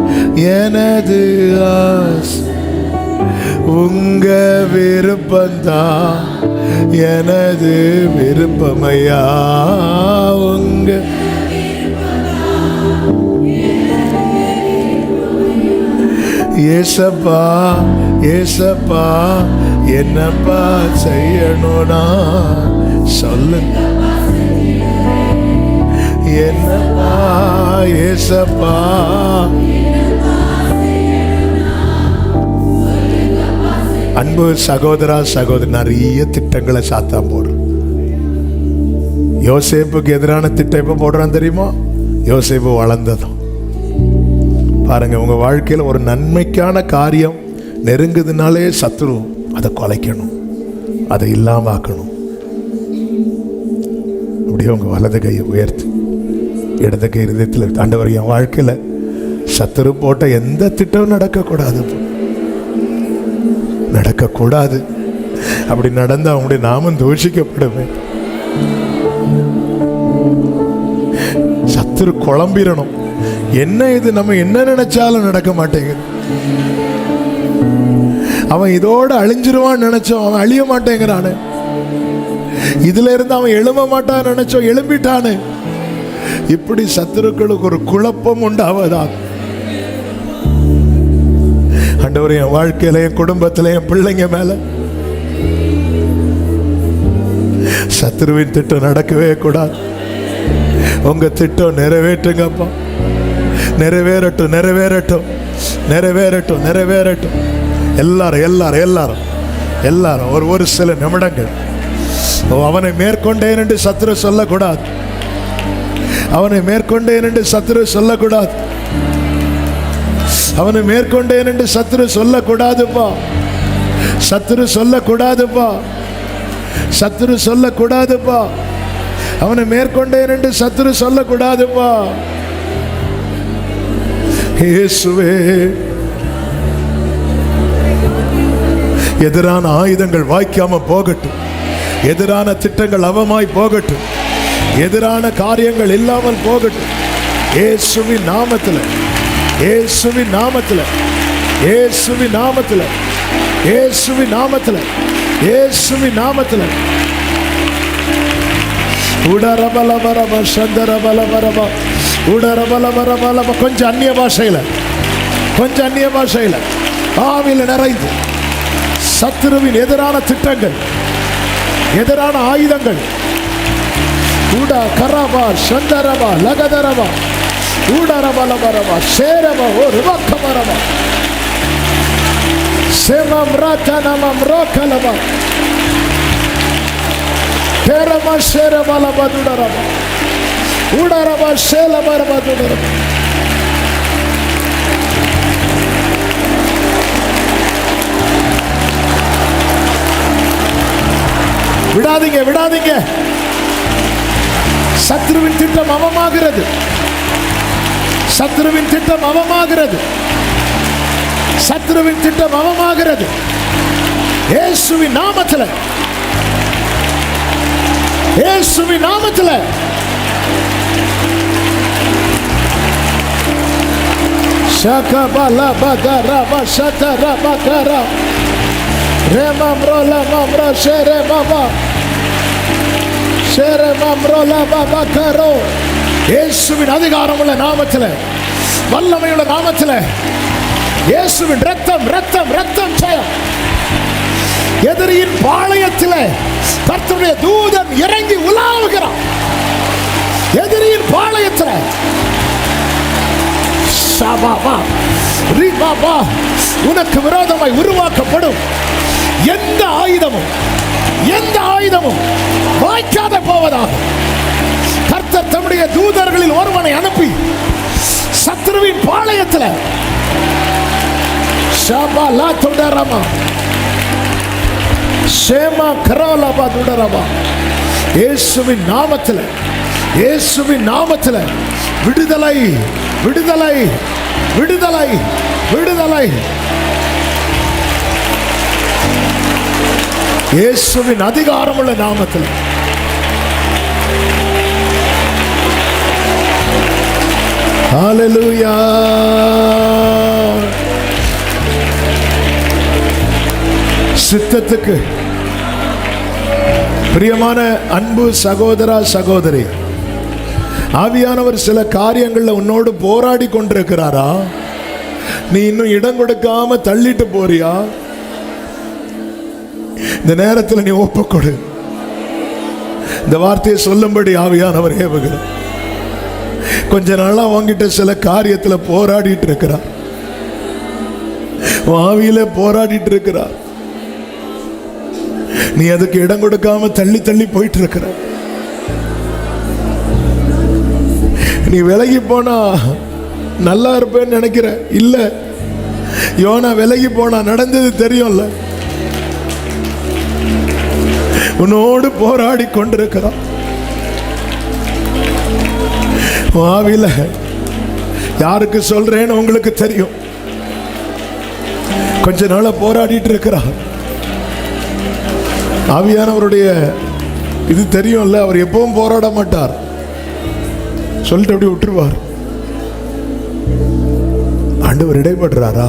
எனது ஆசை, உங்க விருப்பந்தான் எனது விருப்பமையா. உங்க ஏசப்பா ஏசப்பா என்னப்பா செய்யணும்னா சொல்லுங்க. என்னப்பா ஏசப்பா. அன்பு சகோதரா சகோதரி, நிறைய திட்டங்களை சாத்தான் போடுறோம். யோசேப்புக்கு எதிரான திட்டம் எப்ப போடுறான் தெரியுமா? யோசேப்பு வளர்ந்ததும். பாருங்க, உங்க வாழ்க்கையில் ஒரு நன்மைக்கான காரியம் நெருங்குதுனாலே சத்துரு அதை குலைக்கணும், அதை இல்லாம ஆக்கணும். அப்படியே உங்க வலது கையை உயர்த்தி இடது கை இருதயத்தில், ஆண்டவர் என் வாழ்க்கையில் சத்துரு போட்ட எந்த திட்டமும் நடக்கக்கூடாது, நடக்கக்கூடாது. அப்படி நடந்தா அவங்களுடைய நாமம் தூஷிக்கப்படுமே. சத்துரு குழம்பிடணும். என்ன இது, நம்ம என்ன நினைச்சாலும் நடக்க மாட்டேங்குது. அவன் இதோட அழிஞ்சிருவான்னு நினைச்சோம், அவன் அழிய மாட்டேங்கிறானு. இதுல இருந்து அவன் எழும்ப மாட்டான்னு நினைச்சோம், எழும்பிட்டானு. இப்படி சத்துருக்களுக்கு ஒரு குழப்பம் உண்டாவதா. ஆண்டவரே, என் வாழ்க்கையில, என் குடும்பத்துல, என் பிள்ளைங்க மேல சத்துருவின் திட்டம் நடக்கவே கூடாது. உங்க திட்டம் நிறைவேற்றுங்கப்பா. நிறைவேறட்டும் நிறைவேறட்டும் நிறைவேறட்டும் நிறைவேறட்டும். எல்லாரும் எல்லாரும் எல்லாரும் எல்லாரும் ஒரு சில நிமிடங்கள் அவனை மேற்கொண்டேன் என்று சத்துரு சொல்லக்கூடாது. அவனை மேற்கொண்டேன் என்று சத்துரு சொல்லக்கூடாது. அவனை மேற்கொண்டேன் என்று சத்துரு சொல்லக்கூடாதுப்பா. சத்துரு சொல்லக்கூடாதுப்பா. சத்துரு சொல்லக்கூடாதுப்பா. அவனை மேற்கொண்டேன் என்று சத்துரு சொல்லக்கூடாதுப்பா. இயேசுவே, எதிரான ஆயுதங்கள் வாய்க்காம போகட்டும். எதிரான திட்டங்கள் அவமாய் போகட்டும். எதிரான காரியங்கள் இல்லாமல் போகட்டும். இயேசுவின் நாமத்தில், இயேசுவின் நாமத்தில், இயேசுவின் நாமத்தில், இயேசுவின் நாமத்தில், இயேசுவின் நாமத்தில். உடரபலபரப சந்தரபலபரப உடரபலபரபலப. கொஞ்சம் அந்நிய பாஷையில், கொஞ்சம் அந்நிய பாஷையில் ஆவியில் நிறைந்து சத்துருவின் எதிரான திட்டங்கள், எதிரான ஆயுதங்கள், உட கரபா சந்தரபா லகதரபா உடரபலபரபா சேரபா ஒரு வக்கமரபா சேமம் ரத்தனமம் ரோக்கலபா பேரமா சேரபலபா துடரபா உடரபா சேலபரபா துடரபா. விடாதீங்க விடாதீங்க. சத்ருவின் திட்டம் அவமாகிறது. சத்ருவின் திட்டம் அவமாகிறது. சத்ருவின் திட்டம் அவமாகிறது. இயேசுவின் நாமத்தில், இயேசுவின் நாமத்தில். ஷகபல பகரப ஷதரப கர ரெமம்ரோல மம்ரோ ஷெரே பாபா ஷெரே மம்ரோல பாபா கரோ. இயேசுவின் அதிகாரமுள்ள நாமத்தில், வல்லமையுள்ள நாமத்தில், இயேசுவின் ரத்தம் ரத்தம் ரத்தம் ஜெயம். எதிரியின் பாளையத்தில் கர்த்தருடைய தூதன் இறங்கி உலாவுகிறான். எதிரியின் பாளையத்தில் உனக்கு விரோதமாய் உருவாக்கப்படும் எந்த ஆயுதமும் வாய்க்காத போவதாக கர்த்தர் தம்முடைய தூதர்களில் ஒருவனை அனுப்பி சத்ருவின் பாளையத்தில் இயேசுவின் நாமத்தில் விடுதலை விடுதலை விடுதலை விடுதலை. இயேசுவின் அதிகாரமுள்ள நாமத்தில் ஹல்லேலூயா. சித்தத்துக்கு பிரியமான அன்பு சகோதரா சகோதரி, ஆவியானவர் சில காரியங்கள்ல உன்னோடு போராடி கொண்டிருக்கிறாரா? நீ இன்னும் இடம் கொடுக்காம தள்ளிட்டு போறியா? இந்த நேரத்தில் நீ ஒப்புக்கொடு. இந்த வார்த்தையை சொல்லும்படி ஆவியானவர் ஏவுகிறார். கொஞ்ச நாளா வாங்கிட்ட சில காரியத்துல போராடிட்டு இருக்கிறார், ஆவியில போராடிட்டு இருக்கிறார். நீ அதுக்கு இடம் கொடுக்காம தள்ளி தள்ளி போயிட்டு இருக்கிற. நீ விலகி போனா நல்லா இருப்பேன்னு நினைக்கிற. இல்ல, யோனா விலகி போனா நடந்தது தெரியும்ல. உன்னோடு போராடி கொண்டிருக்கிறான். ஆவியில யாருக்கு சொல்றேன்னு உங்களுக்கு தெரியும். கொஞ்ச நாளா போராடிட்டு இருக்கிறார். ஆவியானவருடைய இது தெரியும்ல. அவர் எப்பவும் போராட மாட்டார், சொல்லிட்டு அப்படி விட்டுருவார். ஆண்டவர் இடைப்படுறாரா?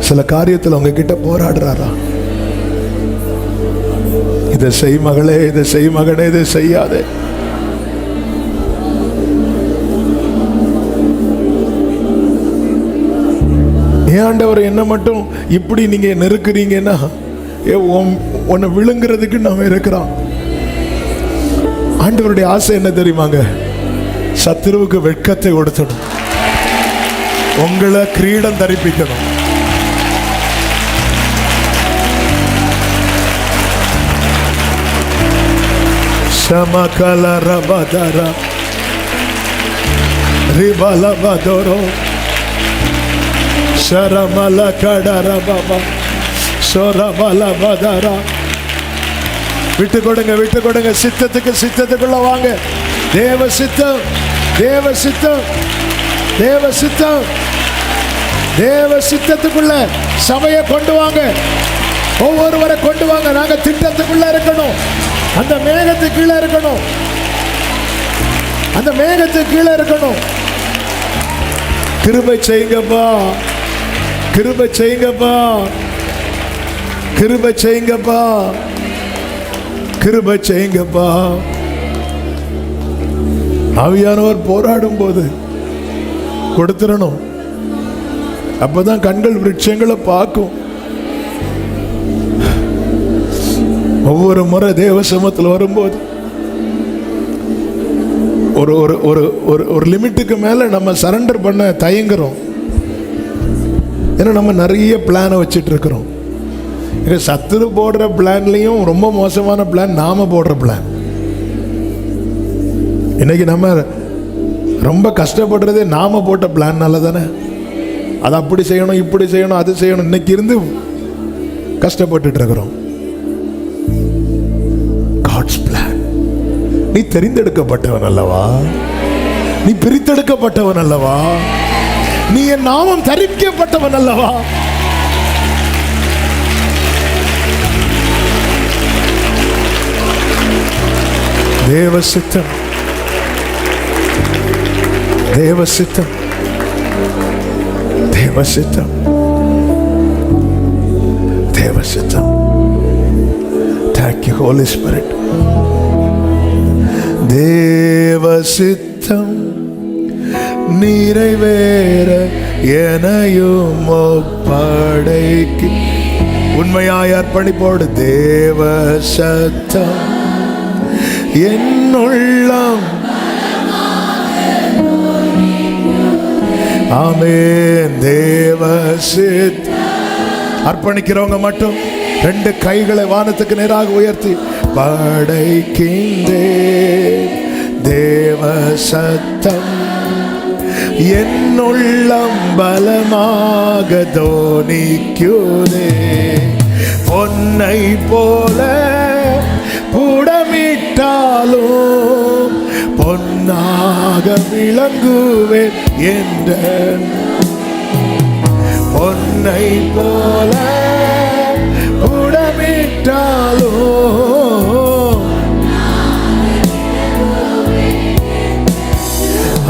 சில காரியத்தில் உங்ககிட்ட போராடுறாரா? இதை செய் மகளே, இதை செய் மகனே, இதை செய்யாதே. ஏன் ஆண்டவர் என்ன மட்டும் இப்படி நீங்க நெருக்குறீங்கன்னா, உன்னை விழுங்குறதுக்கு நாம இருக்கிறோம். ஆண்டவருடைய ஆசை என்ன தெரியுமாங்க? சத்துருவுக்கு வெட்கத்தை கொடுத்தணும், உங்களை கிரீடம் தரிப்பிக்கணும். சமகல ரபதர ரிபலபதரோ சரமல கடர பாபா சோரமல பதரா. விட்டு கொடுங்க, விட்டு கொடுங்க. சித்தத்துக்குள்ள வாங்க. தேவ சித்தம், தேவ சித்தம், தேவ சித்தம். தேவ சித்தத்துக்குள்ள சபையை கொண்டு வாங்க. ஒவ்வொருவரை கொண்டு வாங்க. நாங்க திட்டத்துக்குள்ள இருக்கணும். அந்த மேகத்துக்கு கீழே இருக்கணும். அந்த மேகத்துக்கு கீழே இருக்கணும். கிருபை செய்யுங்கப்பா, கிருபை செய்யுங்கப்பா, கிருபை செய்யுங்கப்பா, கிருபை செய்யுங்கப்பா. ஆவியானவர் போராடும் போது கொடுத்துடணும். அப்பதான் கண்கள் விருட்சங்களை பார்க்கும். ஒவ்வொரு முறை தேவ சமூகத்தில் வரும்போது ஒரு ஒரு ஒரு லிமிட்டுக்கு மேல நம்ம சரண்டர் பண்ண தயங்குறோம். ஏன்னா நம்ம நிறைய பிளானை வச்சுட்டு இருக்கிறோம். சத்துரு போடுற பிளான்லையும் ரொம்ப மோசமான பிளான் நாம போடுற பிளான். இன்னைக்கு நம்ம ரொம்ப கஷ்டப்படுறதே நாம போட்ட பிளான்னால தானே. அது அப்படி செய்யணும், இப்படி செய்யணும், அது செய்யணும், இன்னைக்கு இருந்து கஷ்டப்பட்டுட்டு இருக்கிறோம். God's plan. நீ தெரிந்தெடுக்கப்பட்டவன் அல்லவா? நீ பிரித்தெடுக்கப்பட்டவன் அல்லவா? நீ என் நாமம் தரிக்கப்பட்டவன் அல்லவா? தேவ சித்தம், தேவ சித்தம், தேவ சித்தம், தேவ சித்தம். Thank you, Holy Spirit. தேவ சித்தம் நிறைவேற எனையும் ஒப்படைக்கு. உண்மையாய் அர்ப்பணிப்போடு தேவ சத்தம் என்னுள்ளம் ஆமென். தேவ சித்த அர்ப்பணிக்கிறவங்க மட்டும் 2 கைகளை வானத்துக்கு நேராக உயர்த்தி படைக்கின்றேன் தேவ சத்தம் என்னுள்ளம் பலமாக தோனிக்குதே. பொன்னை போல புடமிட்டாலும் பொன்னாக விளங்குவேன் என்ற பொன்னை போல புடமிட்டாலும்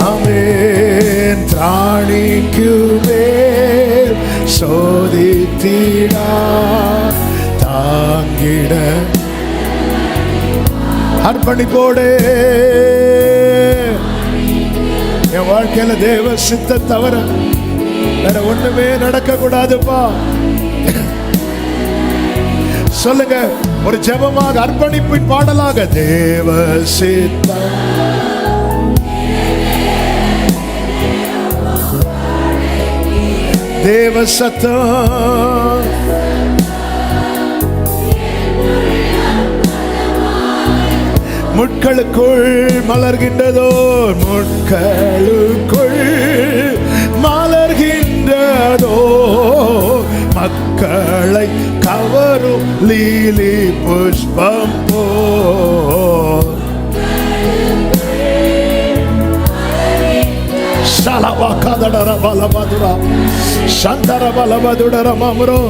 ஆமென். திராணிக்குமே சோதித்திடா தாங்கிட அர்ப்பணிப்போடு என் வாழ்க்கையில தேவ சித்த தவிர வேற ஒண்ணுமே நடக்க கூடாதுப்பா. சொல்லுங்க ஒரு ஜெபமாக அர்ப்பணிப்பின் பாடலாக தேவ சித்தம் தேவ சத்தம் முட்களுக்குள் மலர்கின்றதோ முட்களுக்குள் மலர்கின்றதோ மக்களை கவரும் லீலி புஷ்பம் போ சலவா கதடர பலமதுரா சந்தர பலமதுடர மமரோ.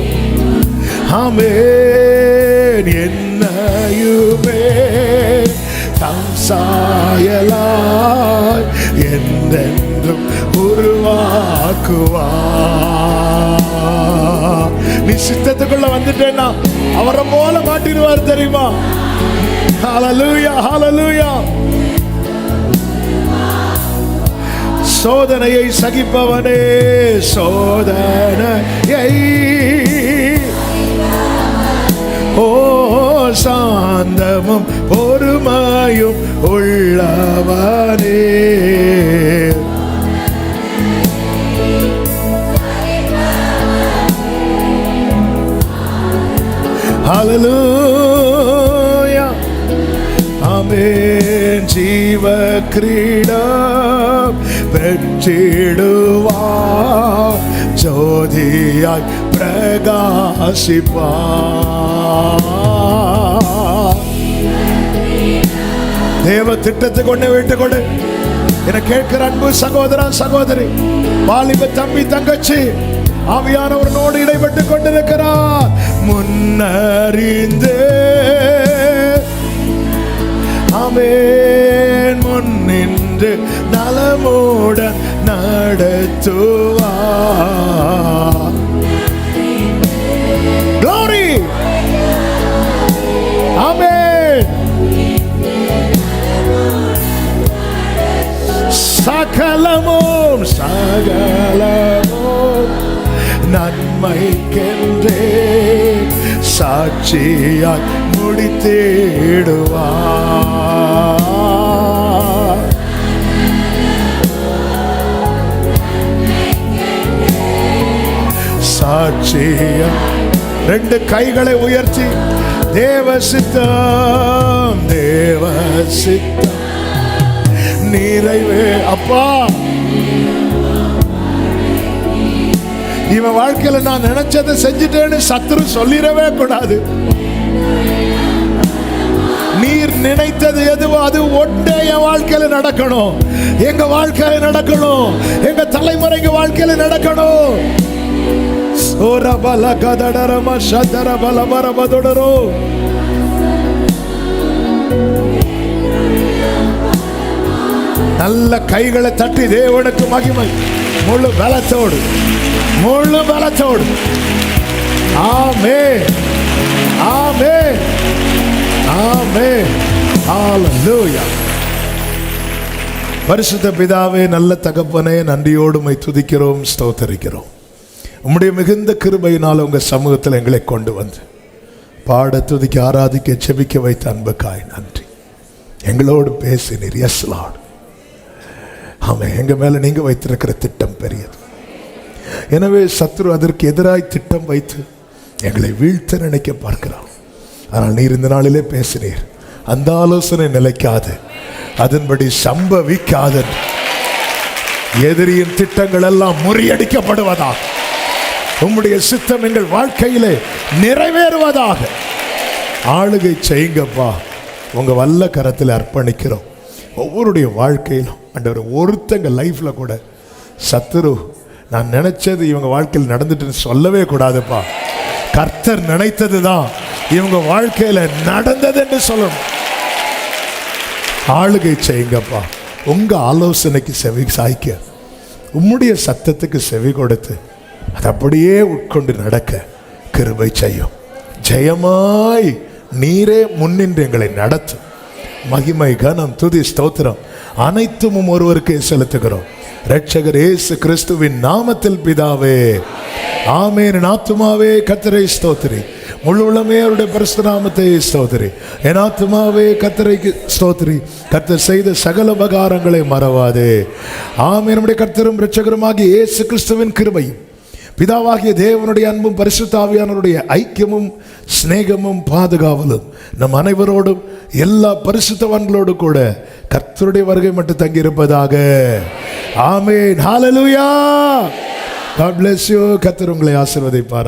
ஆமென். என்னையுமே தம் சாயலாய் என்றென்றும் உருவாக்குவா. நீ சித்தத்துக்குள்ள வந்துட்டேன்னா அவரை போல மாட்டிடுவார் தெரியுமா? ஹல்லேலூயா ஹல்லேலூயா. சோதனையை சகிப்பவனே சோதனையை ஓ சாந்தமும் பொறுமையும் உள்ளவனே ஹல்லேலூயா. ஆமென். ஜீவ கிரீடம் பெற்றிடுவா ஜோதியாய் பிரகாசிப்பா. தேவ திட்டத்துக்கு ஒண்ணு விட்டு கொடு. என கேட்கிற அன்பு சகோதரா சகோதரி, வாலிப தம்பி தங்கச்சி, ஆவியானவரோடு இடைப்பட்டு கொண்டிருக்கிறார். முன்னறிந்தே ஆமென் முன்னின்று நலமுடன் நடத்துவா. Glory. ஆமென். சகலமும் சகலமும் நன்மைக்கென்றே சாட்சியாய் முடித்திடுவா. சாட்சியம் 2 கைகளை உயர்த்தி தேவ சித்தம் தேவ சித்தம் நிறைவே. அப்பா இவன் வாழ்க்கையில நான் நினைச்சதை செஞ்சுட்டேன்னு சத்துரு சொல்லிடவே கூடாது. நீர் நினைத்தது எதுவோ அது ஒன்றே என் வாழ்க்கையில நடக்கணும், எங்க வாழ்க்கையில நடக்கணும், எங்க தலைமுறைங்க வாழ்க்கையில நடக்கணும். ஓரபல கதடரம சதர பலபரபதுடரோ. நல்ல கைகளை தட்டி தேவனுக்கு மகிமை முழு பலத்தோடு முழு பலத்தோடு. ஆமென் ஆமென் ஆமென். ஹல்லேலூயா. பரிசுத்த பிதாவே, நல்ல தகப்பனே, நன்றியோடு உம்மை துதிக்கிறோம், ஸ்தோத்தரிக்கிறோம். உம்முடைய மிகுந்த கிருபையினால் உங்க சமூகத்தில் எங்களை கொண்டு வந்து பாட, துதிக்க, ஆராதிக்க, செபிக்க வைத்த அன்புக்காய் நன்றி. எங்களோடு பேசினீர். S Lord. ஆமாம், எங்கள் மேலே நீங்கள் வைத்திருக்கிற திட்டம் பெரியது. எனவே சத்துரு அதற்கு எதிராய் திட்டம் வைத்து எங்களை வீழ்த்த நினைக்க பார்க்கிறான். ஆனால் நீர் இந்த நாளிலே பேசினீர், அந்த ஆலோசனை நிலைக்காது, அதன்படி சம்பவிக்காது. எதிரியின் திட்டங்கள் எல்லாம் முறியடிக்கப்படுவதாக, உம்முடைய சித்தம் எங்கள் வாழ்க்கையிலே நிறைவேறுவதாக. ஆளுகை செய்யுங்கப்பா, உங்க வல்ல கரத்தில் அர்ப்பணிக்கிறோம். ஒவ்வொருடைய வாழ்க்கையிலும் ஆண்டவர், ஒருத்தங்க லைஃப்ல கூட சத்துரு நான் நினைச்சது இவங்க வாழ்க்கையில் நடந்துட்டுன்னு சொல்லவே கூடாதுப்பா. கர்த்தர் நினைத்தது தான் இவங்க வாழ்க்கையில நடந்தது என்று சொல்லணும். ஆளுகை செய்யுங்கப்பா, உங்க ஆலோசனைக்கு செவி சாய்க்க, உம்முடைய சத்தத்துக்கு செவி கொடுத்து அது அப்படியே உட்கொண்டு நடக்க கிருபை செய்யும். ஜெயமாய் நீரே முன்னின்று எங்களை நடத்தும். மகிமை, கனம், துதி, ஸ்தோத்திரம் அனைத்தும் ஒருவருக்கே செலுத்துகிறோம். இரட்சகர் இயேசு கிறிஸ்துவின் நாமத்தில் பிதாவே, ஆமென். என் ஆத்துமாவே கர்த்தரை ஸ்தோத்திரி, முழு உள்ளமே அவருடைய பரிசுத்த நாமத்தை ஸ்தோத்திரி. என் ஆத்துமாவே கர்த்தரைக்கு ஸ்தோத்திரி, கர்த்தர் செய்த சகல உபகாரங்களை மறவாதே. ஆமென். நம்முடைய கர்த்தரும் இரட்சகருமாகிய இயேசு கிறிஸ்துவின் கிருபையும், பிதாவாகிய தேவனுடைய அன்பும், பரிசுத்த ஆவியானவருடைய ஐக்கியமும், சிநேகமும், பாதுகாவலும் நம் அனைவரோடும் எல்லா பரிசுத்தவான்களோடு கூட கர்த்தருடைய வருகை மட்டும் தங்கியிருப்பதாக. ஆமென். ஹல்லேலூயா. God bless you. கர்த்தர் உங்களை ஆசீர்வதிப்பார்.